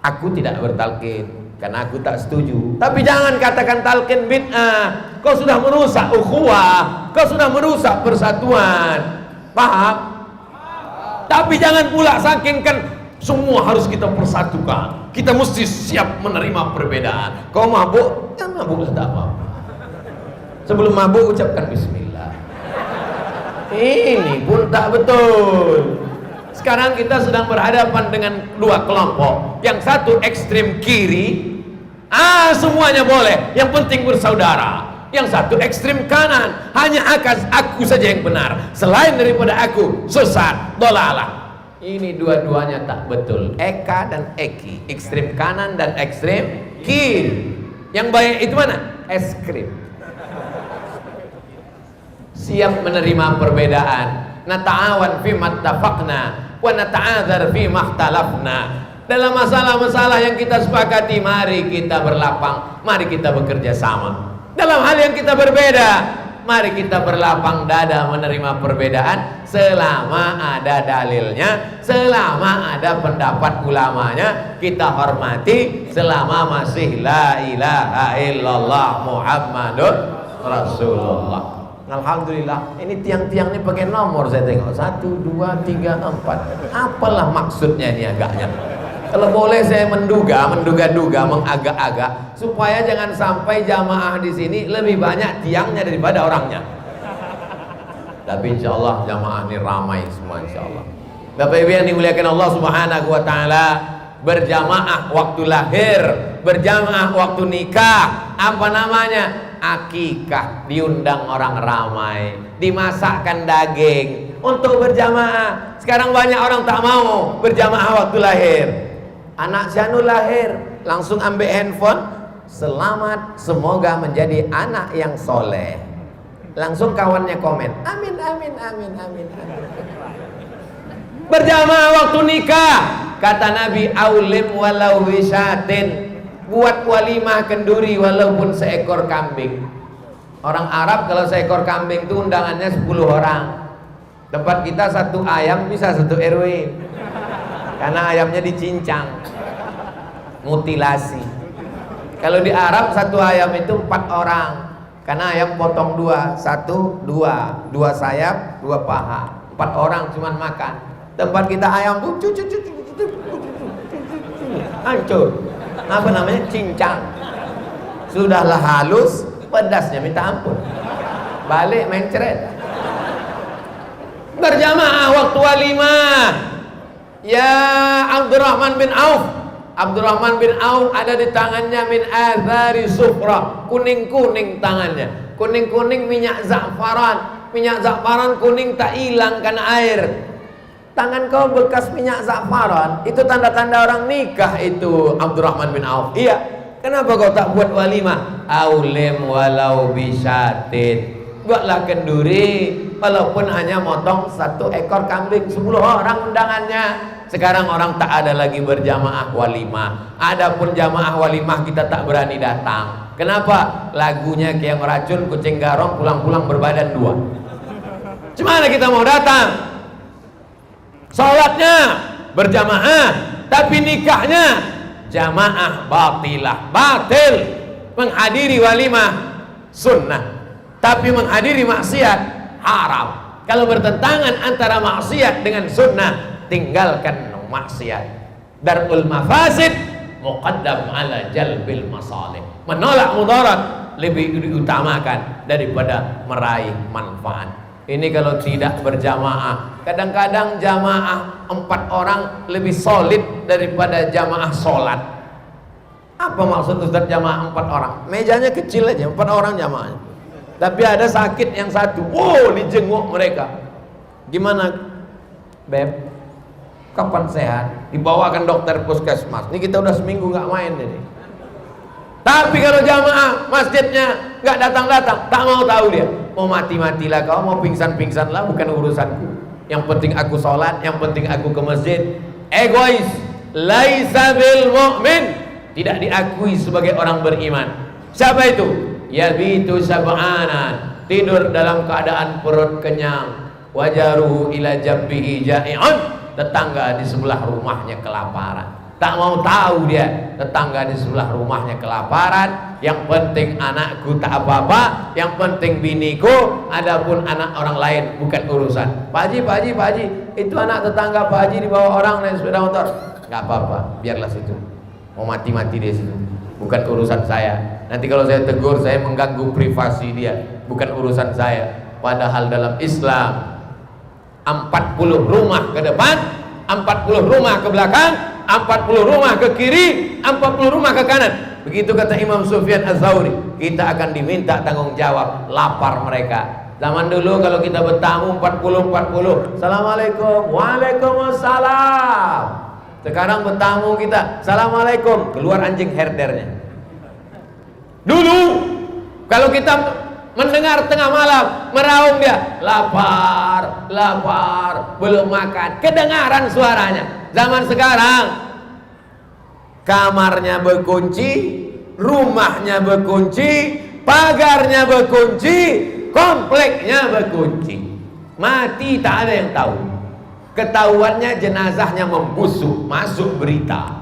Aku tidak bertalqin karena aku tak setuju. Tapi jangan katakan talqin bid'ah. Kau sudah merusak ukhuwah, kau sudah merusak persatuan. Paham? Tapi jangan pula sakingkan semua harus kita persatukan. Kita mesti siap menerima perbedaan. Kau mabuk, ya mabuklah tak apa-apa. Sebelum mabuk ucapkan bismillah. Ini pun tak betul. Sekarang kita sedang berhadapan dengan dua kelompok. Yang satu ekstrem kiri, semuanya boleh, yang penting bersaudara. Yang satu ekstrem kanan, hanya aku saja yang benar, selain daripada aku sesat, dolalah. Ini dua-duanya tak betul. Eka dan Eki, ekstrem kanan dan ekstrem kiri. Yang baik itu mana? Es krim. Siap menerima perbedaan. Nata'awan fi mattafaqna wa nata'adzar fi makhtalafna. Dalam masalah-masalah yang kita sepakati, mari kita berlapang, mari kita bekerja sama. Dalam hal yang kita berbeda, mari kita berlapang dada menerima perbedaan selama ada dalilnya, selama ada pendapat ulamanya, kita hormati selama masih la ilaha illallah Muhammadur Rasulullah. Alhamdulillah, ini tiang-tiang ini pakai nomor saya tengok 1, 2, 3, 4. Apalah maksudnya ini agaknya? Kalau boleh saya menduga-duga, mengagak-agak supaya jangan sampai jamaah di sini lebih banyak tiangnya daripada orangnya. Tapi insya Allah jamaah ini ramai semua insya Allah. Bapak Ibu yang dimuliakan Allah Subhanahu Wa Taala, berjamaah waktu lahir, berjamaah waktu nikah, apa namanya? Akikah, diundang orang ramai, dimasakkan daging untuk berjamaah. Sekarang banyak orang tak mau berjamaah waktu lahir. Anak Syanu lahir, langsung ambil handphone, selamat, semoga menjadi anak yang soleh. Langsung kawannya komen, amin, amin, amin, amin, amin. Berjamaah waktu nikah, kata Nabi, aulim walau wisyatin, buat walimah kenduri walaupun seekor kambing. Orang Arab kalau seekor kambing itu undangannya 10 orang. Tempat kita 1 ayam bisa 1 RW, karena ayamnya dicincang, mutilasi. Kalau di Arab 1 ayam itu 4 orang, karena ayam potong 2, 1, 2, 2 sayap, 2 paha, 4 orang cuman makan. Tempat kita ayam tuh hancur, apa namanya, cincang. Sudahlah halus, pedasnya minta ampun, balik mencret. Berjamaah waktu walimah. Ya Abdurrahman bin Auf, Abdurrahman bin Auf ada di tangannya min azari sufra, kuning-kuning tangannya, kuning-kuning minyak za'faran. Minyak za'faran kuning tak hilang karena air. Tangan kau bekas minyak za'faran, itu tanda-tanda orang nikah itu, Abdurrahman bin Auf. Iya, kenapa kau tak buat walimah? Aulim walau bisyatin, buatlah kenduri walaupun hanya motong 1 ekor kambing, 10 orang undangannya. Sekarang orang tak ada lagi berjamaah walimah. Adapun jamaah walimah kita tak berani datang. Kenapa? Lagunya kayak meracun, kucing garong, pulang-pulang berbadan 2. Gimana kita mau datang? Sholatnya berjamaah, tapi nikahnya jamaah batilah, batil. Menghadiri walimah sunnah, tapi menghadiri maksiat haram. Kalau bertentangan antara maksiat dengan sunnah, tinggalkan maksiat. Darul mafasid muqaddam ala jalbil masalih. Menolak mudarat lebih diutamakan daripada meraih manfaat. Ini kalau tidak berjamaah. Kadang-kadang jamaah 4 orang lebih solid daripada jamaah sholat. Apa maksud Ustaz jamaah 4 orang? Mejanya kecil aja, 4 orang jamaahnya. Tapi ada sakit yang 1, dijenguk mereka. Gimana Beb? Kapan sehat? Dibawakan dokter puskesmas. Ini kita udah seminggu nggak main ini. Tapi kalau jamaah masjidnya nggak datang-datang, tak mau tahu dia. Mau mati-matilah kau, mau pingsan-pingsanlah, bukan urusanku. Yang penting aku sholat, yang penting aku ke masjid. Egois. Laisa bil mu'min, tidak diakui sebagai orang beriman. Siapa itu? Yabitu sab'anan, tidur dalam keadaan perut kenyang. Wajaruhu ila jabbihi ja'i'un, tetangga di sebelah rumahnya kelaparan. Tak mau tahu dia, tetangga di sebelah rumahnya kelaparan. Yang penting anakku tak apa-apa, yang penting biniku, adapun anak orang lain bukan urusan. Pak Haji, itu anak tetangga Pak Haji dibawa orang naik sepeda motor. Gak apa-apa, biarlah situ. Mau mati-mati di situ, bukan urusan saya. Nanti kalau saya tegur, saya mengganggu privasi dia, bukan urusan saya. Padahal dalam Islam 40 rumah ke depan, 40 rumah ke belakang, 40 rumah ke kiri, 40 rumah ke kanan. Begitu kata Imam Sufyan Az-Zawri, kita akan diminta tanggung jawab lapar mereka. Zaman dulu kalau kita bertamu 40. Assalamualaikum. Waalaikumsalam. Sekarang bertamu kita, assalamualaikum, keluar anjing herdernya. Dulu kalau kita mendengar tengah malam meraung dia, lapar, belum makan, kedengaran suaranya. Zaman sekarang kamarnya berkunci, rumahnya berkunci, pagarnya berkunci, kompleknya berkunci. Mati tak ada yang tahu. Ketahuannya jenazahnya membusuk, masuk berita,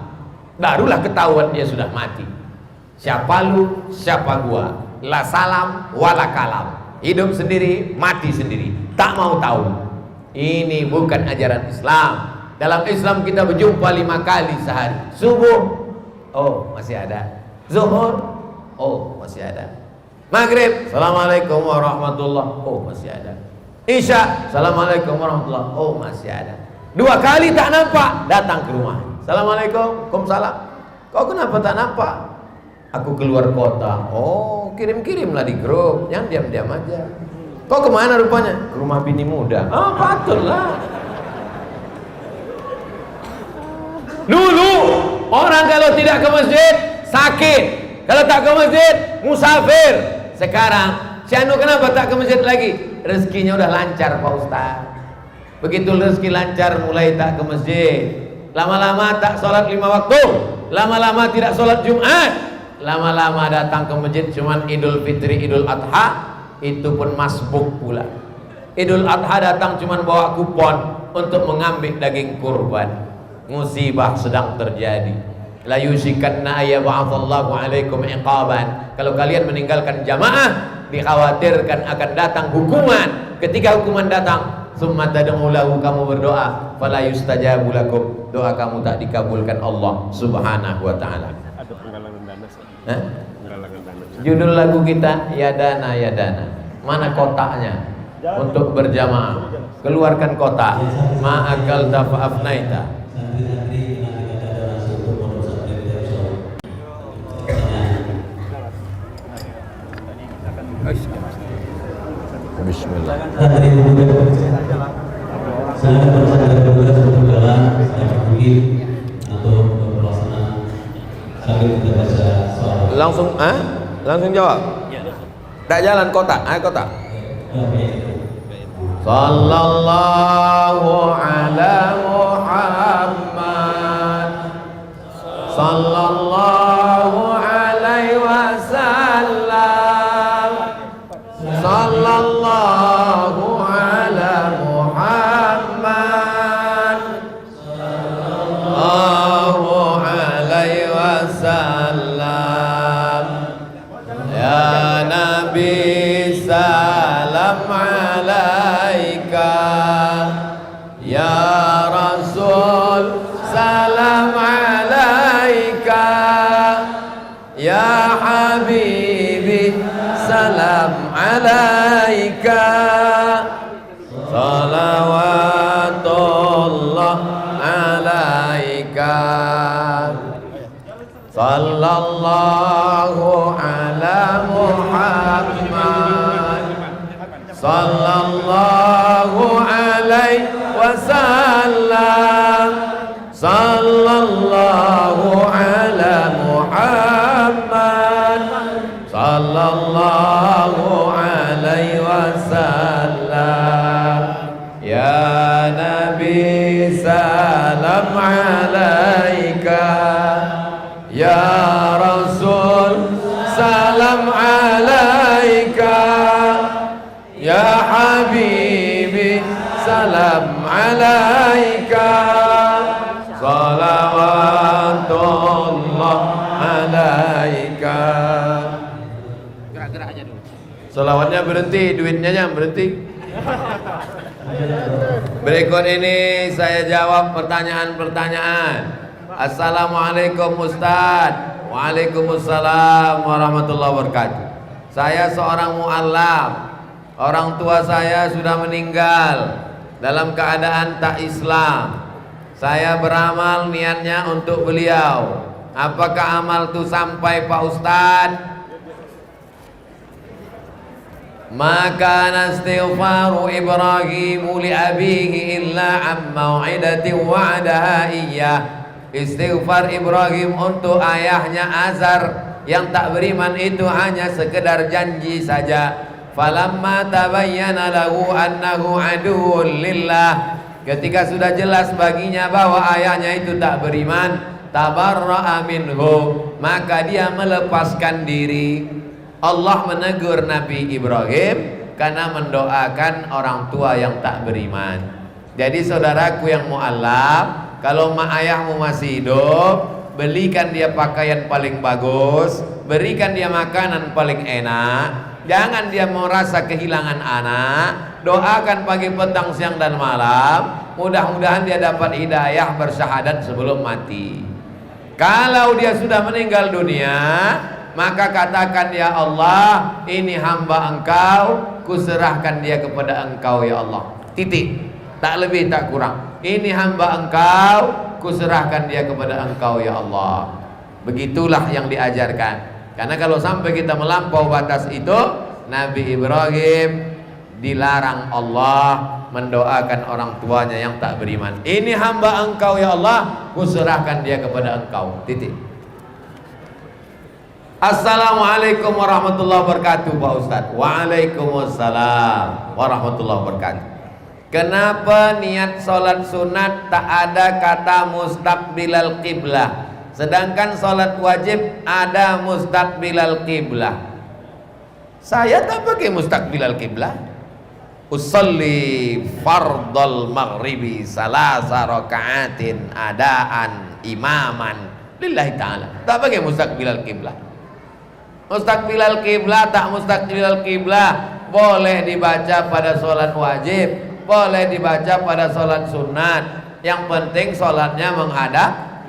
barulah ketahuan dia sudah mati. Siapa lu, siapa gua, la salam wala kalam, hidup sendiri, mati sendiri, tak mau tahu. Ini bukan ajaran Islam. Dalam Islam kita berjumpa 5 kali sehari. Subuh, oh masih ada. Zuhur, oh masih ada. Maghrib, assalamualaikum warahmatullah, oh masih ada. Isya, assalamualaikum warahmatullah, oh masih ada. 2 kali tak nampak, datang ke rumah, assalamualaikum, waalaikumsalam. Kau kenapa tak nampak? Aku keluar kota. Oh, kirim-kirimlah di grup, yang diam-diam aja. Kau kemana rupanya? Ke rumah bini muda. Oh, patutlah. Dulu orang kalau tidak ke masjid sakit, kalau tak ke masjid musafir. Sekarang si Anu kenapa tak ke masjid lagi? Rezekinya udah lancar Pak Ustaz. Begitu rezeki lancar mulai tak ke masjid. Lama-lama tak sholat 5 waktu, lama-lama tidak sholat Jumat, lama-lama datang ke masjid cuman Idul Fitri, Idul Adha, itu pun masbuk pula. Idul Adha datang cuman bawa kupon untuk mengambil daging kurban. Musibah sedang terjadi. La yusikanna ayyab'atsallahu 'alaikum iqaban. Kalau kalian meninggalkan jamaah, dikhawatirkan akan datang hukuman. Ketika hukuman datang, summa tad'u lahu, kamu berdoa, fala yustajabu lakum, doa kamu tak dikabulkan Allah Subhanahu wa taala. Ada penggalangan dana. Penggalangan dana. Judul lagu kita ya dana ya dana. Mana kotaknya untuk berjamaah? Keluarkan kotak. Ma'akal tafafnaita. Bismillah. Saya bersama tugas berjalan mungkin untuk pelaksanaan sambil kita baca soal. Langsung jawab. Tak jalan kotak, kotak. Sallallahu ala Muhammad, sallallahu alaihi wasallam, sallallahu ala Muhammad, sallallahu alaihi wasallam. Ya Nabi salam alaika, ya Rasul salam alaika, ya Habibi salam alaika, salawatullah alaika, sallallahu ala Muhammad, sallallahu alaihi wasallam, sallallahu ala Muhammad, sallallahu alaihi wasallam. Ya Nabi salam alaika, ya Rasul salam alaika, ya Habibi salam alaika, salawatullah alaika. Gerak-gerak aja dulu. Salawatnya berhenti, duitnya jangan berhenti. Berikut ini saya jawab pertanyaan-pertanyaan. Assalamualaikum Ustaz. Waalaikumsalam warahmatullahi wabarakatuh. Saya seorang mu'alaf. Orang tua saya sudah meninggal dalam keadaan tak Islam. Saya beramal niatnya untuk beliau. Apakah amal itu sampai Pak Ustaz? Maka istighfaru Ibrahim li abihi illa am mau'idatin wa'adaha iyyah. Istighfar Ibrahim untuk ayahnya Azar yang tak beriman itu hanya sekedar janji saja. Falamma tabayyana lahu annahu aduwwun lillah, ketika sudah jelas baginya bahwa ayahnya itu tak beriman, tabarra'a minhu, maka dia melepaskan diri. Allah menegur Nabi Ibrahim karena mendoakan orang tua yang tak beriman. Jadi saudaraku yang mu'alaf, kalau mak ayahmu masih hidup, belikan dia pakaian paling bagus, berikan dia makanan paling enak. Jangan dia merasa kehilangan anak. Doakan pagi, petang, siang dan malam. Mudah-mudahan dia dapat hidayah bersyahadat sebelum mati. Kalau dia sudah meninggal dunia, maka katakan, ya Allah, ini hamba engkau, kuserahkan dia kepada engkau ya Allah. Titik. Tak lebih tak kurang. Ini hamba engkau, kuserahkan dia kepada engkau ya Allah. Begitulah yang diajarkan. Karena kalau sampai kita melampau batas itu, Nabi Ibrahim dilarang Allah mendoakan orang tuanya yang tak beriman. Ini hamba engkau ya Allah, kuserahkan dia kepada engkau. Titik. Assalamualaikum warahmatullahi wabarakatuh Pak Ustadz. Waalaikumsalam warahmatullahi wabarakatuh. Kenapa niat sholat sunat tak ada kata mustaqbilal qiblah, sedangkan sholat wajib ada mustaqbilal qiblah? Saya tak pakai mustaqbilal qiblah. Usalli fardal maghribi salasa raka'atin adaan imaman lillahi ta'ala. Tak pakai mustaqbilal qiblah. Mustaqbilal qiblah tak mustaqbilal qiblah boleh dibaca pada sholat wajib, boleh dibaca pada sholat sunat. Yang penting sholatnya menghadap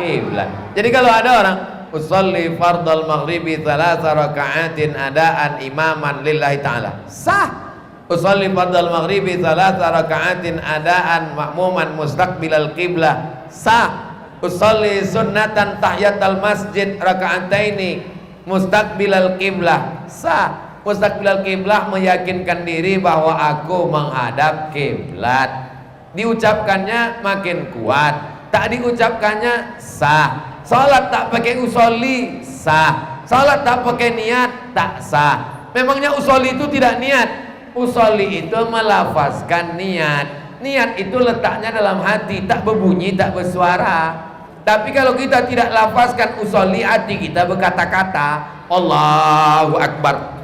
qiblat. Jadi kalau ada orang usolli fardal maghribi thalatha raka'atin adaan imaman lillahi ta'ala, sah. Usolli fardal maghribi thalatha raka'atin adaan ma'muman mustaqbilal qiblah, sah. Usolli sunnatan tahiyatal masjid raka'ataini mustaqbilal qiblah, sah. Mustaqbilal qiblah meyakinkan diri bahwa aku menghadap kiblat. Diucapkannya makin kuat, tak diucapkannya sah. Salat tak pakai usolli sah. Salat tak pakai niat tak sah. Memangnya usolli itu tidak niat? Usolli itu melafazkan niat. Niat itu letaknya dalam hati, tak berbunyi, tak bersuara. Tapi kalau kita tidak lafazkan usolli, hati kita berkata-kata Allahu Akbar.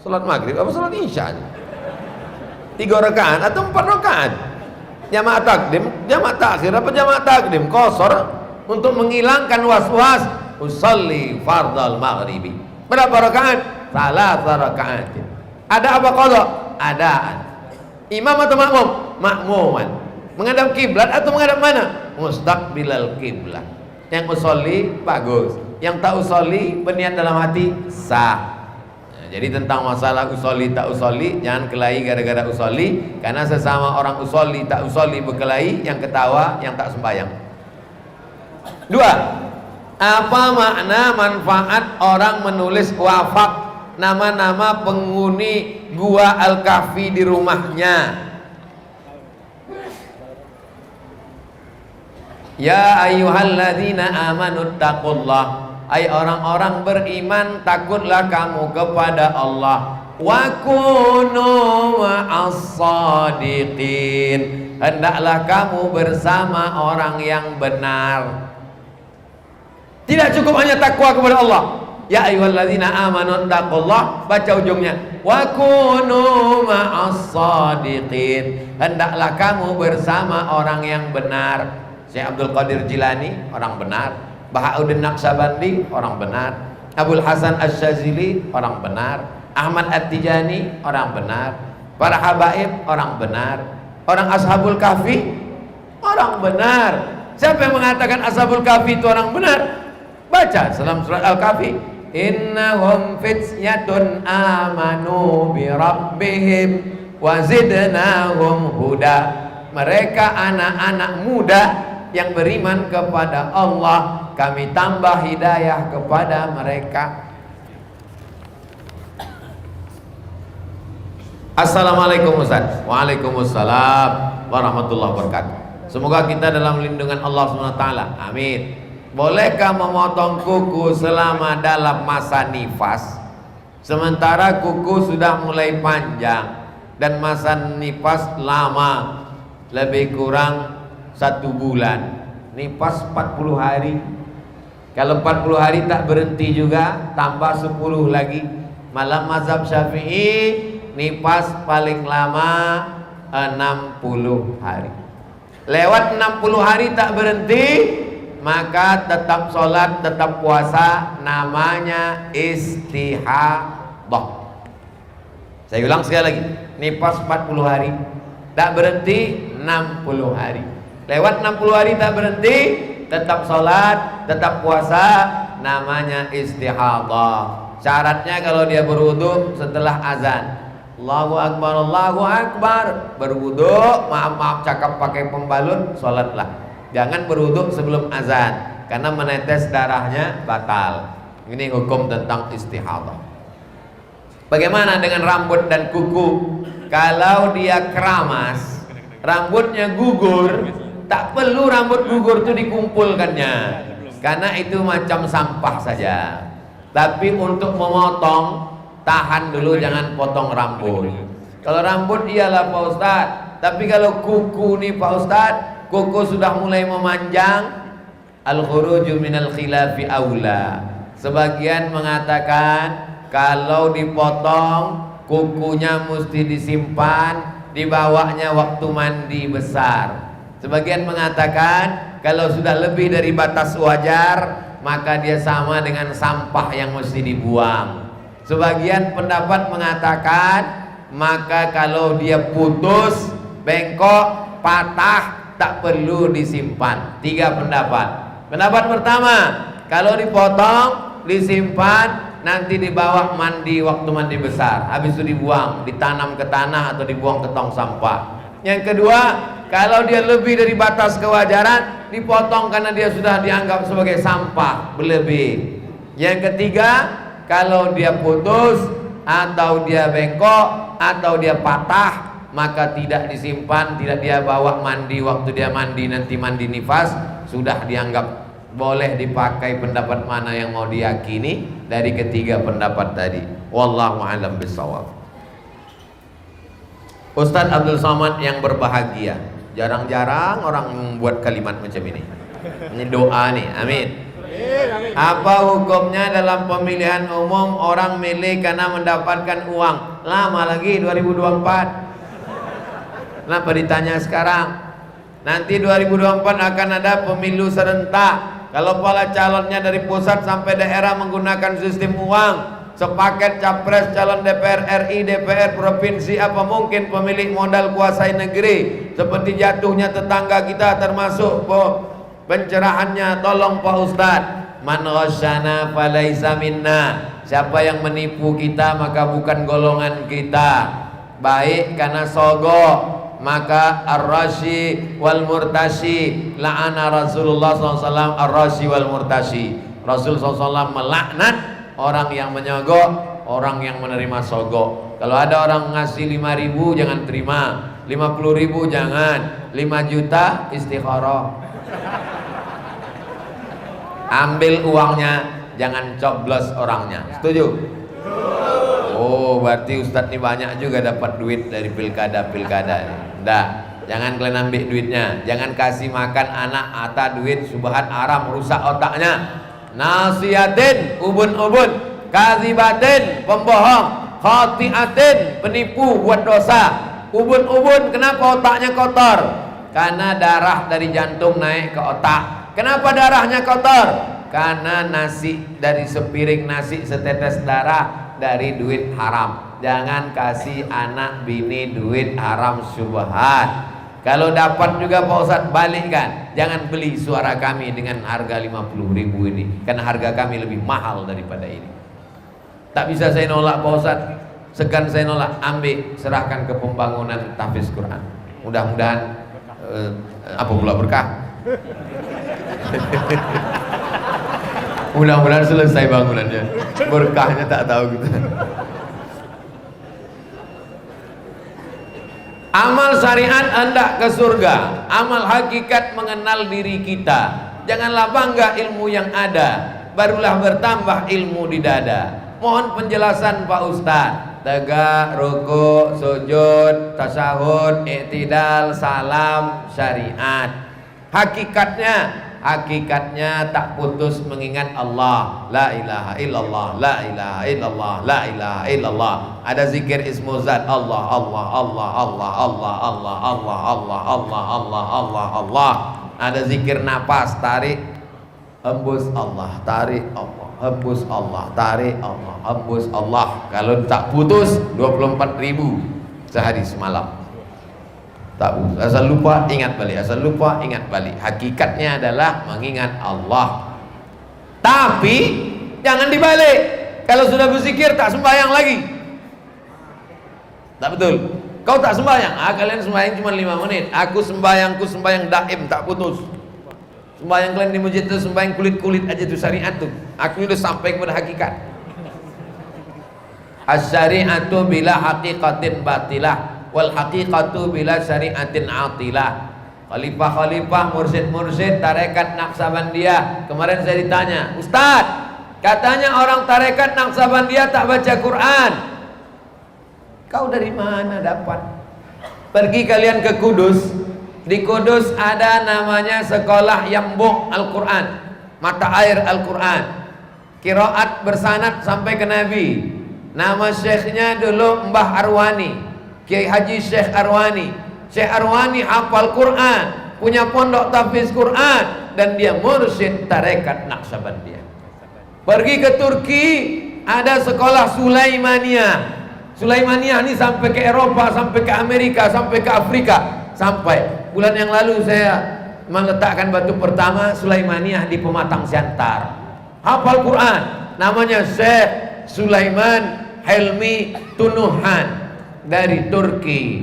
Salat maghrib apa salat isya? 3 rakaat atau 4 rakaat? Jamaah takdim, jamaah takhir apa jamaah takdim? Qasar untuk menghilangkan was-was. Usalli fardal maghribi. Berapa rakaat? Salatsa rakaat. Ada apa qadha? Adaan. Imam atau makmum? Makmuman. Menghadap kiblat atau menghadap mana? Mustaqbilal kiblat. Yang usolli bagus, yang tak usolli berniat dalam hati sah. Jadi tentang masalah usolli tak usolli, jangan kelahi gara-gara usolli, karena sesama orang usolli tak usolli berkelahi, yang ketawa yang tak sembahyang. 2. Apa makna manfaat orang menulis wafak nama-nama penghuni gua Al-Kahfi di rumahnya? Ya ayyuhalladzina amanu taqullah, hai orang-orang beriman, takutlah kamu kepada Allah. Wa kunu ma'as-shadiqin, hendaklah kamu bersama orang yang benar. Tidak cukup hanya takwa kepada Allah. Ya ayyuhalladzina amanu taqullah, baca ujungnya wa kunu ma'as-shadiqin, hendaklah kamu bersama orang yang benar. Syekh Abdul Qadir Jilani orang benar, Bahauddin Naqsabandi orang benar, Abul Hasan Asy-Syadzili orang benar, Ahmad At-Tijani orang benar, para habaib orang benar, orang Ashabul Kahfi orang benar. Siapa yang mengatakan Ashabul Kahfi itu orang benar? Baca dalam surat Al-Kahfi, innahum fityatun amanu bi rabbihim wa zidnahum huda. Mereka anak-anak muda yang beriman kepada Allah, kami tambah hidayah kepada mereka. Assalamualaikum Ustaz. Waalaikumsalam warahmatullahi wabarakatuh. Semoga kita dalam lindungan Allah SWT. Amin. Bolehkah memotong kuku selama dalam masa nifas, sementara kuku sudah mulai panjang dan masa nifas lama, lebih kurang 1 bulan? Nifas 40 hari. Kalau 40 hari tak berhenti juga, tambah 10 lagi. Malam mazhab Syafi'i nifas paling lama 60 hari. Lewat 60 hari tak berhenti, maka tetap sholat, tetap puasa, namanya istihadah. Saya ulang sekali lagi, nifas 40 hari tak berhenti 60 hari. Lewat 60 hari tak berhenti, tetap sholat, tetap puasa, namanya istihadah. Syaratnya kalau dia berwudu setelah azan, Allahu Akbar, Allahu Akbar, berwudu, maaf cakap pakai pembalut, sholatlah. Jangan berwudu sebelum azan, karena menetes darahnya batal. Ini hukum tentang istihadah. Bagaimana dengan rambut dan kuku? Kalau dia keramas, rambutnya gugur, tak perlu rambut gugur itu dikumpulkannya, karena itu macam sampah saja. Tapi untuk memotong, tahan dulu, jangan potong rambut. Kalau rambut iyalah Pak Ustadz, tapi kalau kuku nih Pak Ustadz, kuku sudah mulai memanjang, al-khuruju minal khilafi aula. Sebagian mengatakan kalau dipotong kukunya mesti disimpan, dibawanya waktu mandi besar. Sebagian mengatakan kalau sudah lebih dari batas wajar, maka dia sama dengan sampah yang mesti dibuang. Sebagian pendapat mengatakan maka kalau dia putus, bengkok, patah, tak perlu disimpan. 3 pendapat. Pendapat pertama, kalau dipotong, disimpan, nanti dibawa mandi waktu mandi besar, habis itu dibuang, ditanam ke tanah atau dibuang ke tong sampah. Yang kedua, kalau dia lebih dari batas kewajaran, dipotong karena dia sudah dianggap sebagai sampah berlebih. Yang ketiga, kalau dia putus atau dia bengkok atau dia patah, maka tidak disimpan, tidak dia bawa mandi waktu dia mandi, nanti mandi nifas, sudah dianggap boleh dipakai. Pendapat mana yang mau diyakini dari ketiga pendapat tadi? Wallahu a'lam bishawab. Ustadz Abdul Somad yang berbahagia, jarang-jarang orang membuat kalimat macam ini. Ini doa nih, amin. Apa hukumnya dalam pemilihan umum orang milih karena mendapatkan uang? Lama lagi 2024. Kenapa ditanya sekarang? Nanti 2024 akan ada pemilu serentak. Kalau kepala calonnya dari pusat sampai daerah menggunakan sistem uang, sepaket capres, calon DPR RI, DPR provinsi, apa mungkin pemilik modal kuasai negeri? Seperti jatuhnya tetangga kita, termasuk pencerahannya. Tolong Pak Ustadz, man ghasyana falaisa minna. Siapa yang menipu kita maka bukan golongan kita. Baik karena sogok, maka ar-rashi wal murtashi, la'ana Rasulullah SAW ar-rashi wal murtashi. Rasul SAW melaknat orang yang menyogok, orang yang menerima sogok. Kalau ada orang ngasih 5.000 jangan terima, 50.000 jangan, 5 juta istikharah. Ambil uangnya, jangan coblos orangnya. Setuju? Oh, berarti Ustadz ini banyak juga dapat duit dari pilkada-pilkada ini. Nggak, jangan kalian ambil duitnya. Jangan kasih makan anak atas duit subhat haram, rusak otaknya. Nasihatin, ubun-ubun, kazibatin, pembohong, khati'atin, penipu, buat dosa. Ubun-ubun, kenapa otaknya kotor? Karena darah dari jantung naik ke otak. Kenapa darahnya kotor? Karena nasi, dari sepiring nasi setetes darah dari duit haram. Jangan kasih anak bini duit haram syubhat. Kalau dapat juga Pak Ustadz balikkan. Jangan beli suara kami dengan harga 50.000 ini, karena harga kami lebih mahal daripada ini. Tak bisa saya nolak Pak Ustadz, segan saya nolak. Ambil, serahkan ke pembangunan tahfiz Quran. Mudah-mudahan apa pula berkah. Mudah-mudahan selesai bangunannya, berkahnya tak tahu kita. Amal syariat hendak ke surga, amal hakikat mengenal diri kita. Janganlah bangga ilmu yang ada, barulah bertambah ilmu di dada. Mohon penjelasan Pak Ustadz. Tegak, rukuk, sujud, tasyahud, i'tidal, salam, syariat. Hakikatnya tak putus mengingat Allah. La ilaha illallah, la ilaha illallah, la ilaha illallah. Ada zikir ismu zat Allah, Allah, Allah, Allah, Allah, Allah, Allah, Allah, Allah, Allah, Allah, Allah. Ada zikir napas, tarik, hembus Allah, tarik Allah, hembus Allah, tarik Allah, hembus Allah. Kalau tak putus 24.000 sehari semalam. Tak putus. Asal lupa ingat balik, asal lupa ingat balik. Hakikatnya adalah mengingat Allah. Tapi jangan dibalik. Kalau sudah berzikir tak sembahyang lagi. Tak betul. Kau tak sembahyang. Kalian sembahyang cuma 5 menit. Aku sembahyangku sembahyang daim, tak putus. Sembahyang kalian di masjid itu sembahyang kulit-kulit aja tuh syariat tuh. Aku sudah sampai kepada hakikat. As-syari'atu bila haqiqatin batilah, wal haqiqatu bila syari'atin atilah. Khalifah-khalifah, mursyid-mursyid tarekat Naqsabandiyah. Kemarin saya ditanya, Ustaz, katanya orang tarekat Naqsabandiyah tak baca Quran. Kau dari mana dapat? Pergi kalian ke Kudus. Di Kudus ada namanya sekolah Yambuk Al-Quran, mata air Al-Quran, qiraat bersanad sampai ke Nabi. Nama syekhnya dulu Mbah Arwani, Kiai Haji Syekh Arwani. Syekh Arwani hafal Quran, punya pondok tahfiz Quran, dan dia mursyid tarekat Naqsabandiyah. Pergi ke Turki, ada sekolah Sulaimaniyah. Sulaimaniyah ini sampai ke Eropa, sampai ke Amerika, sampai ke Afrika. Sampai bulan yang lalu saya meletakkan batu pertama Sulaimaniyah di Pematang Siantar. Hafal Quran, namanya Syekh Sulaiman Helmi Tunuhan dari Turki.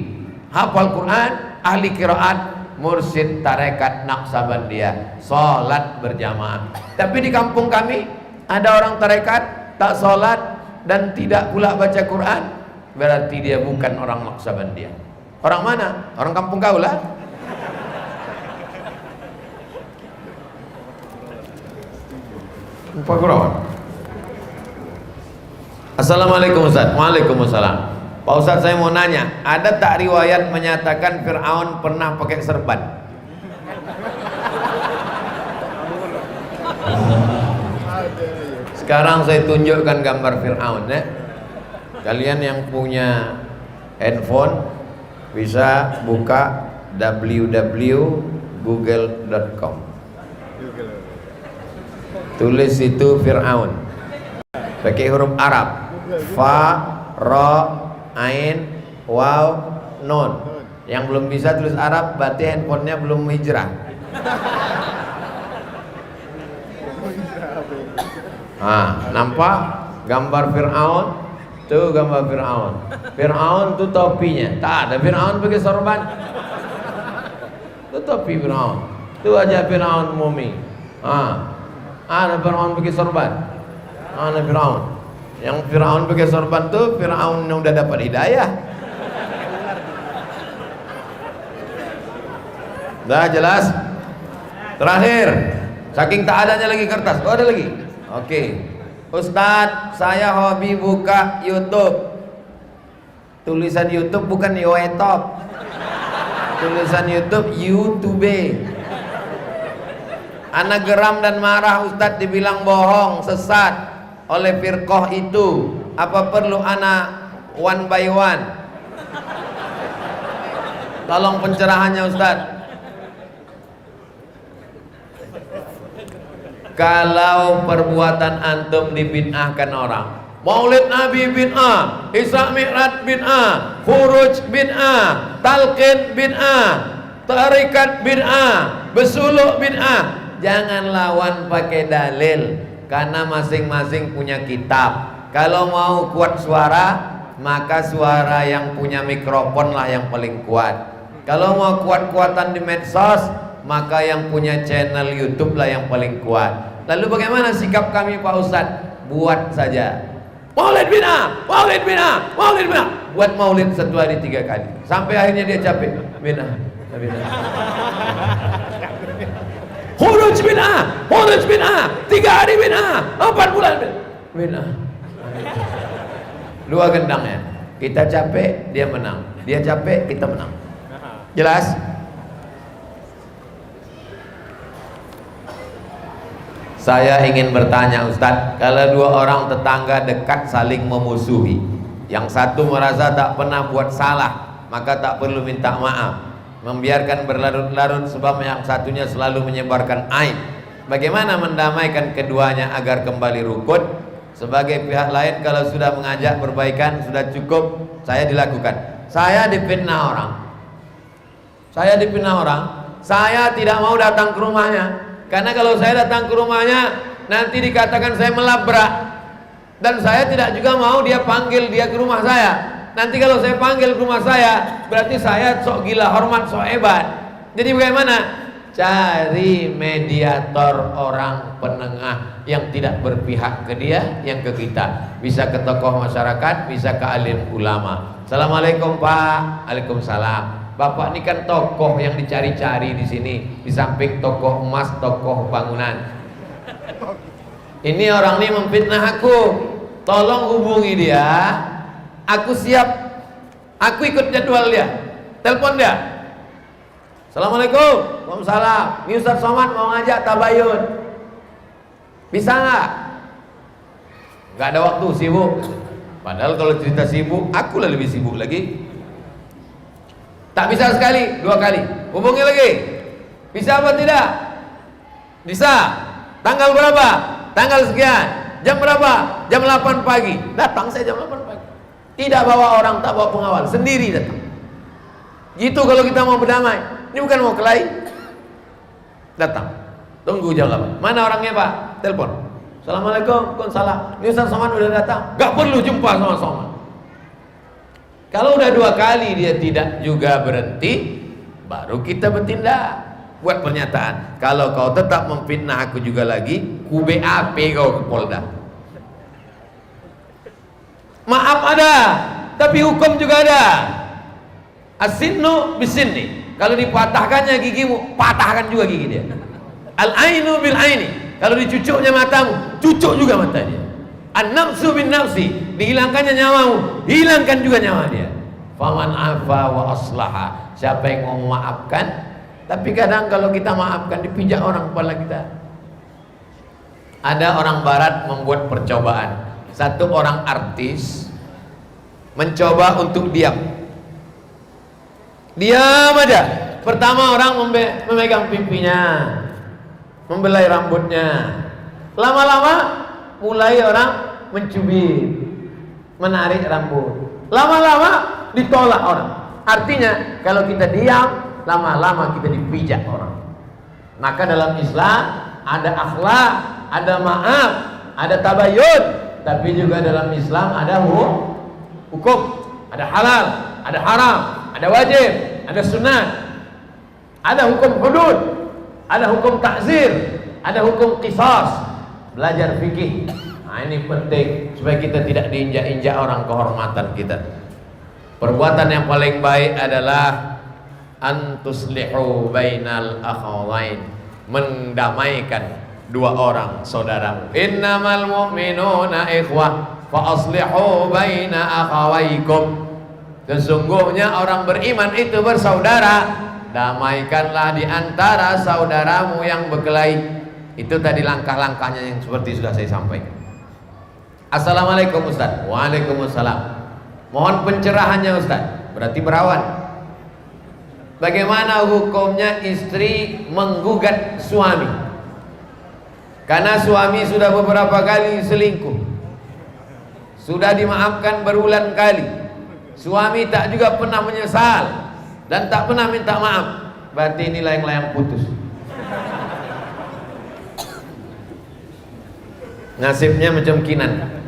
Hafal Quran, ahli qiraat, mursyid tarekat Naqsabandiyah, salat berjamaah. Tapi di kampung kami ada orang tarekat tak salat dan tidak pula baca Quran, berarti dia bukan orang Naqsabandiyah. Orang mana? Orang kampung kau lah. Assalamualaikum Ustaz. Waalaikumsalam. Pak Ustaz, saya mau nanya, ada tak riwayat menyatakan Fir'aun pernah pakai serban? Sekarang saya tunjukkan gambar Fir'aun ya. Kalian yang punya handphone bisa buka www.google.com. Tulis itu Fir'aun pakai huruf Arab, Fa, Ra, Ain, Waw, Nun. Yang belum bisa tulis Arab berarti handphonenya belum hijrah. Nampak gambar Fir'aun? Tuh gambar Fir'aun. Fir'aun tuh topinya. Tak ada Fir'aun pakai sorban. Tuh topi Fir'aun. Tuh aja Fir'aun mumi. Ada Fir'aun pakai sorban. Ada Fir'aun. Yang Fir'aun pakai sorban tuh Fir'aun yang udah dapat hidayah. Dah jelas? Terakhir, saking tak adanya lagi kertas. Oh ada lagi? Oke. Ustadz, saya hobi buka YouTube. Tulisan YouTube bukan YouTube. Tulisan YouTube YouTube. Anak geram dan marah Ustadz dibilang bohong, sesat oleh firqah itu. Apa perlu anak one by one? Tolong pencerahannya Ustadz. Kalau perbuatan antum dibid'ahkan orang, Maulid Nabi bid'ah, Isra Mi'raj bid'ah, Furuj bid'ah, Talqin bid'ah, Tarikat bid'ah, Besuluk bid'ah, jangan lawan pakai dalil, karena masing-masing punya kitab. Kalau mau kuat suara, maka suara yang punya mikrofon lah yang paling kuat. Kalau mau kuat-kuatan di medsos, maka yang punya channel YouTube lah yang paling kuat. Lalu bagaimana sikap kami Pak Ustadz? Buat saja. Maulid bid'ah, Maulid bid'ah, Maulid bid'ah. buat maulid 1 hari 3 kali. Sampai akhirnya dia capek. Bid'ah. Khuruj bid'ah, 3 hari bid'ah, 4 bulan bid'ah. Dua gendangnya. Kita capek, dia menang. Dia capek, kita menang. Jelas? Saya ingin bertanya Ustadz, kalau 2 orang tetangga dekat saling memusuhi, yang satu merasa tak pernah buat salah, maka tak perlu minta maaf, membiarkan berlarut-larut sebab yang satunya selalu menyebarkan aib. Bagaimana mendamaikan keduanya agar kembali rukun? Sebagai pihak lain, kalau sudah mengajak perbaikan sudah cukup, saya dilakukan. Saya difitnah orang. Saya tidak mau datang ke rumahnya, karena kalau saya datang ke rumahnya nanti dikatakan saya melabrak, dan saya tidak juga mau dia panggil dia ke rumah saya. Nanti kalau saya panggil ke rumah saya, berarti saya sok gila hormat, sok hebat. Jadi bagaimana? Cari mediator, orang penengah yang tidak berpihak ke dia, yang ke kita. Bisa ke tokoh masyarakat, bisa ke alim ulama. Assalamualaikum Pak. Waalaikumsalam. Bapak ini kan tokoh yang dicari-cari di sini, di samping tokoh emas, tokoh bangunan. Ini orang ini memfitnah aku. Tolong hubungi dia. Aku siap. Aku ikut jadwal dia. Telepon dia. Assalamualaikum. Waalaikumsalam. Ini Ustaz Somad mau ngajak tabayun. Bisa nggak? Nggak ada waktu, sibuk. Padahal kalau cerita sibuk, aku lah lebih sibuk lagi. Tak bisa sekali, 2 kali. Hubungi lagi. Bisa apa tidak? Bisa. Tanggal berapa? Tanggal sekian. Jam berapa? Jam 8 pagi. Datang saya jam 8 pagi. Tidak bawa orang, tak bawa pengawal, sendiri datang. Gitu kalau kita mau berdamai. Ini bukan mau kelahi. Datang. Tunggu jam 8. Mana orangnya Pak? Telepon. Assalamualaikum. Waalaikumsalam. Ini Ustaz Somad udah datang. Gak perlu jumpa sama Somad. Kalau udah 2 kali dia tidak juga berhenti, baru kita bertindak. Buat pernyataan. Kalau kau tetap memfitnah aku juga lagi, ku BAP kau ke Polda. Maaf ada, tapi hukum juga ada. As-sinnu bis-sinni. Kalau dipatahkannya gigimu, patahkan juga gigi dia. Al-ainu bil-aini. Kalau dicucuknya matamu, cucuk juga mata dia. An-nafsu bin-nafsi. Dihilangkannya nyawamu, hilangkan juga nyawa dia. Faman afa wa aslaha. Siapa yang mau memaafkan? Tapi kadang kalau kita maafkan, dipijak orang kepala kita. Ada orang barat membuat percobaan. Satu orang artis mencoba untuk diam. Diam aja. Pertama orang memegang pipinya, membelai rambutnya. Lama-lama mulai orang mencubit, menarik rambut. Lama-lama ditolak orang. Artinya kalau kita diam, lama-lama kita dipijak orang. Maka dalam Islam ada akhlak, ada maaf, ada tabayun. Tapi juga dalam Islam ada hukum, ada halal, ada haram, ada wajib, ada sunat, ada hukum hudud, ada hukum takzir, ada hukum qisas. Belajar fikih. Nah, ini penting supaya kita tidak diinjak-injak orang kehormatan kita. Perbuatan yang paling baik adalah antuslihu bainal akhawain, mendamaikan 2 orang saudara. Innamal mu'minuna ikhwah fa aslihu baina akhawaikum. Sesungguhnya orang beriman itu bersaudara, damaikanlah di antara saudaramu yang berkelahi. Itu tadi langkah-langkahnya yang seperti sudah saya sampaikan. Assalamualaikum Ustaz. Waalaikumsalam. Mohon pencerahannya Ustaz. Berarti berawan. Bagaimana hukumnya istri menggugat suami? Karena suami sudah beberapa kali selingkuh, sudah dimaafkan berulang kali. Suami tak juga pernah menyesal dan tak pernah minta maaf. Berarti ini layang-layang putus. Nasibnya macam Kinan.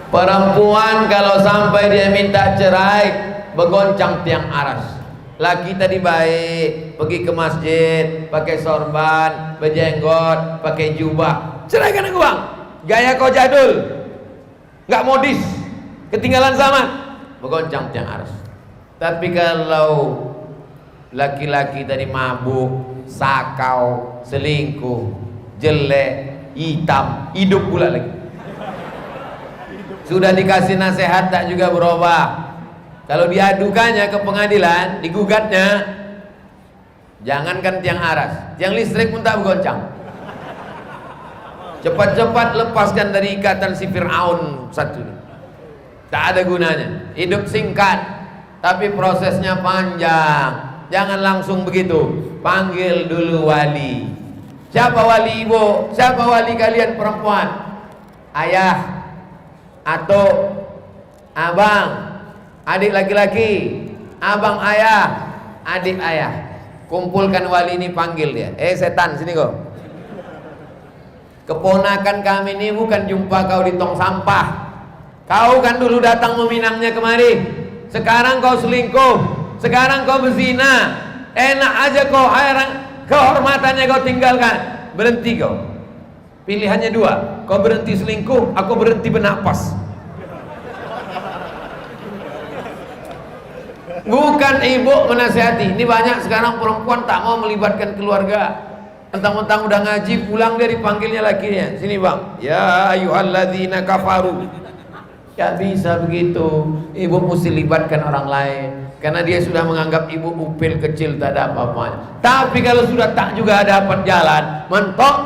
Perempuan kalau sampai dia minta cerai, bergoncang tiang aras. Laki tadi baik, pergi ke masjid, pakai sorban, berjenggot, pakai jubah. Ceraikan aku bang, gaya kau jadul. nggak modis, ketinggalan zaman, bergoncang tiang aras. Tapi kalau laki-laki tadi mabuk, sakau, selingkuh, jelek, hitam, hidup pula lagi. Sudah dikasih nasihat tak juga berubah. Kalau diadukannya ke pengadilan, digugatnya, jangankan tiang aras, tiang listrik pun tak bergoncang. Cepat-cepat lepaskan dari ikatan si Fir'aun satu ini. Tak ada gunanya. Hidup singkat, tapi prosesnya panjang. Jangan langsung begitu. Panggil dulu wali. Siapa wali ibu? Siapa wali kalian perempuan? Ayah atau abang, adik laki-laki, abang ayah, adik ayah. Kumpulkan wali ini, panggil dia. Setan, sini kau. Keponakan kami ini bukan jumpa kau di tong sampah. Kau kan dulu datang meminangnya kemari. Sekarang kau selingkuh, sekarang kau berzina. Enak aja kau, kehormatannya kau tinggalkan. Berhenti kau. Pilihannya dua, kau berhenti selingkuh, aku berhenti bernapas. Bukan ibu menasihati. Ini banyak sekarang perempuan tak mau melibatkan keluarga. Mentang-mentang udah ngaji, pulang dia dipanggilnya lakinya. Sini bang, ya ayyuhalladzina kafaru. Gak bisa begitu. Ibu mesti libatkan orang lain, karena dia sudah menganggap ibu upil kecil, tak ada apa-apa. Tapi kalau sudah tak juga dapat jalan, mentok,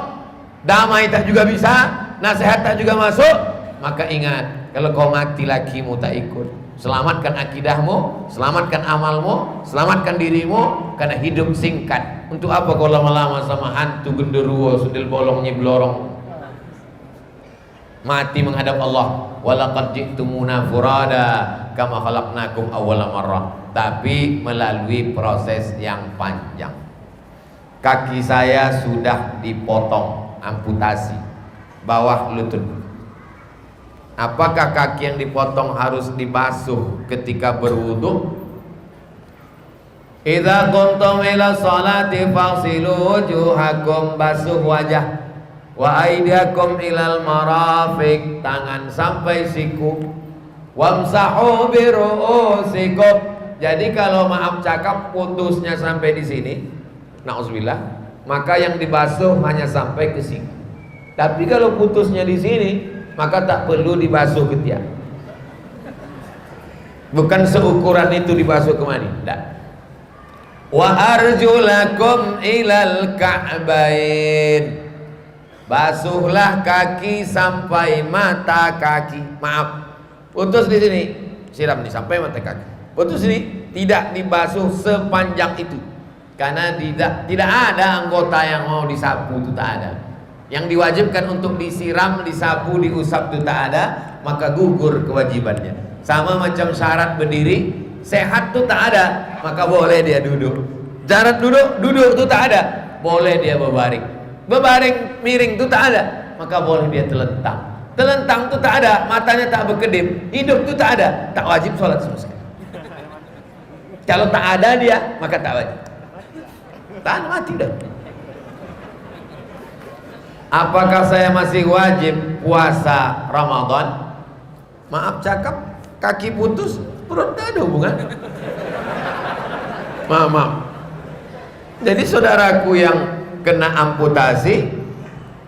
damai tak juga bisa, nasihat tak juga masuk, maka ingat, kalau kau mati lakimu tak ikut. Selamatkan akidahmu, selamatkan amalmu, selamatkan dirimu, karena hidup singkat. Untuk apa kau lama-lama sama hantu genderuwo sundel bolong nyiblorong? Mati menghadap Allah. Walaqad ji'tumuna furada kama khalaqnakum awwala marrah. Tapi melalui proses yang panjang. Kaki saya sudah dipotong, amputasi bawah lutut. Apakah kaki yang dipotong harus dibasuh ketika berwudu? Idza qumtum ila sholati faghsilu wujuhakum, basuh wajah, wa aydiyakum ilal marafiq, tangan sampai siku, wamsahu bi ru'usikum. Jadi kalau maaf cakap putusnya sampai di sini, nauzubillah, maka yang dibasuh hanya sampai ke siku. Tapi kalau putusnya di sini, maka tak perlu dibasuh ketiak. Bukan seukuran itu dibasuh kemana? Tidak. Wa arjulakum ilal ka'bain, basuhlah kaki sampai mata kaki. Maaf, putus di sini, siram nih sampai mata kaki. Putus ini tidak dibasuh sepanjang itu, karena tidak ada anggota yang mau disapu, itu tak ada. Yang diwajibkan untuk disiram, disapu, diusap itu tak ada, maka gugur kewajibannya. Sama macam syarat berdiri, sehat itu tak ada, maka boleh dia duduk. Syarat duduk itu tak ada, boleh dia berbaring. Berbaring miring itu tak ada, maka boleh dia telentang. Telentang itu tak ada, matanya tak berkedip. Hidup itu tak ada, tak wajib sholat sama sekali. Kalau tak ada dia, maka tak wajib. Tahan mati dah. Apakah saya masih wajib puasa Ramadan? Maaf cakap, kaki putus, perut tak ada hubungan. Maaf. Jadi saudaraku yang kena amputasi,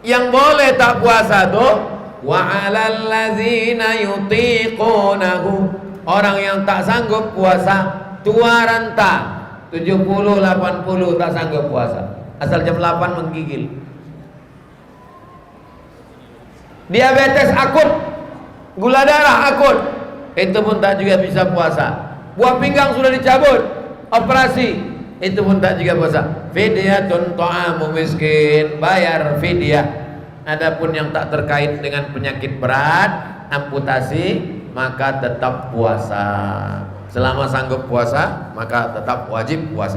yang boleh tak puasa tuh, wa 'alal ladzina yutiqunahu, orang yang tak sanggup puasa, tua renta 70-80 tak sanggup puasa, asal jam 8 menggigil. Diabetes akut, gula darah akut, itu pun tak juga bisa puasa. Buah pinggang sudah dicabut, operasi, itu pun tak juga puasa. Fidyatun ta'amu miskin, bayar fidyah. Adapun yang tak terkait dengan penyakit berat, amputasi, maka tetap puasa. Selama sanggup puasa, maka tetap wajib puasa.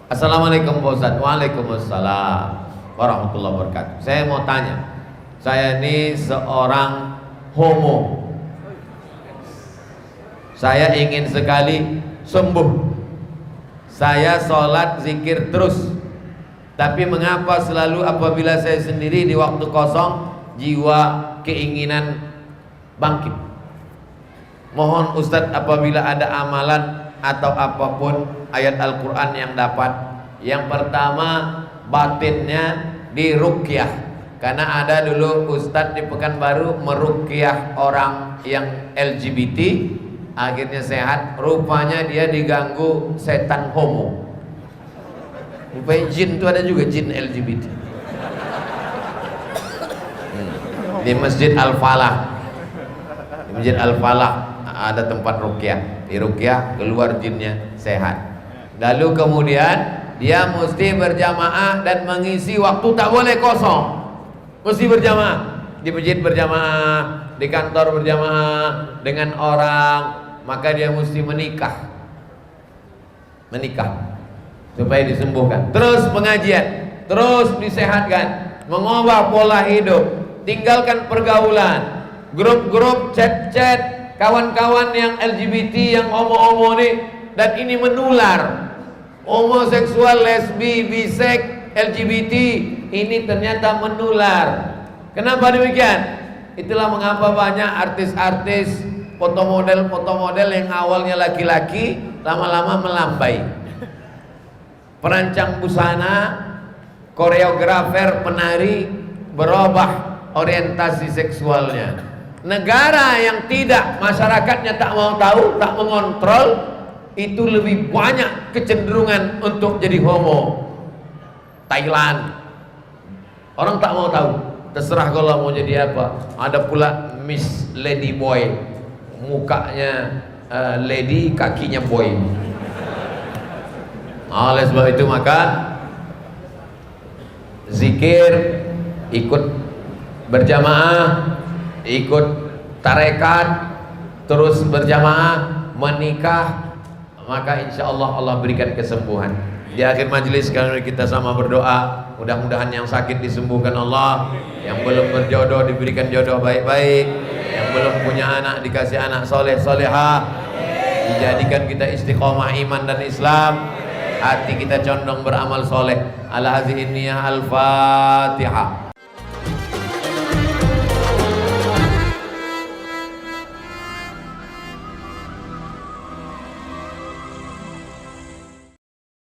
Assalamualaikum Pak Ustaz. Waalaikumsalam warahmatullahi wabarakatuh. Saya mau tanya, saya ini seorang homo, saya ingin sekali sembuh. Saya sholat zikir terus, tapi mengapa selalu apabila saya sendiri di waktu kosong jiwa keinginan bangkit. Mohon Ustadz apabila ada amalan atau apapun ayat Al-Quran yang dapat, yang pertama batinnya diruqyah, karena ada dulu Ustadz di Pekanbaru meruqyah orang yang LGBT, akhirnya sehat. Rupanya dia diganggu setan homo. Rupanya jin itu ada juga jin LGBT. Di Masjid Al-Falah, di Masjid Al-Falah ada tempat ruqyah, di ruqyah keluar jinnya sehat. Lalu kemudian dia mesti berjamaah dan mengisi waktu, tak boleh kosong, mesti berjamaah, di masjid berjamaah, di kantor berjamaah dengan orang. Maka dia mesti menikah supaya disembuhkan. Terus pengajian, terus disehatkan, mengubah pola hidup, tinggalkan pergaulan, grup-grup, chat-chat, kawan-kawan yang LGBT, yang homo-homo nih, dan ini menular. Homoseksual, lesbi, bisek, LGBT ini ternyata menular. Kenapa demikian? Itulah mengapa banyak artis-artis, fotomodel yang awalnya laki-laki lama-lama melambai. Perancang busana, koreografer, penari berubah orientasi seksualnya. Negara yang tidak, masyarakatnya tak mau tahu, tak mengontrol, itu lebih banyak kecenderungan untuk jadi homo. Thailand, orang tak mau tahu, terserah kalau mau jadi apa. Ada pula Miss Lady Boy, mukanya lady, kakinya boy. Oleh sebab itu maka zikir, ikut berjamaah, ikut tarekat, terus berjamaah, menikah, maka insya Allah Allah berikan kesembuhan. Di akhir majelis sekarang kita sama berdoa, mudah-mudahan yang sakit disembuhkan Allah, yang belum berjodoh diberikan jodoh baik-baik, yang belum punya anak dikasih anak soleh solehah, dijadikan kita istiqomah iman dan Islam, hati kita condong beramal soleh. Ala hazihi niyah, al-Fatihah.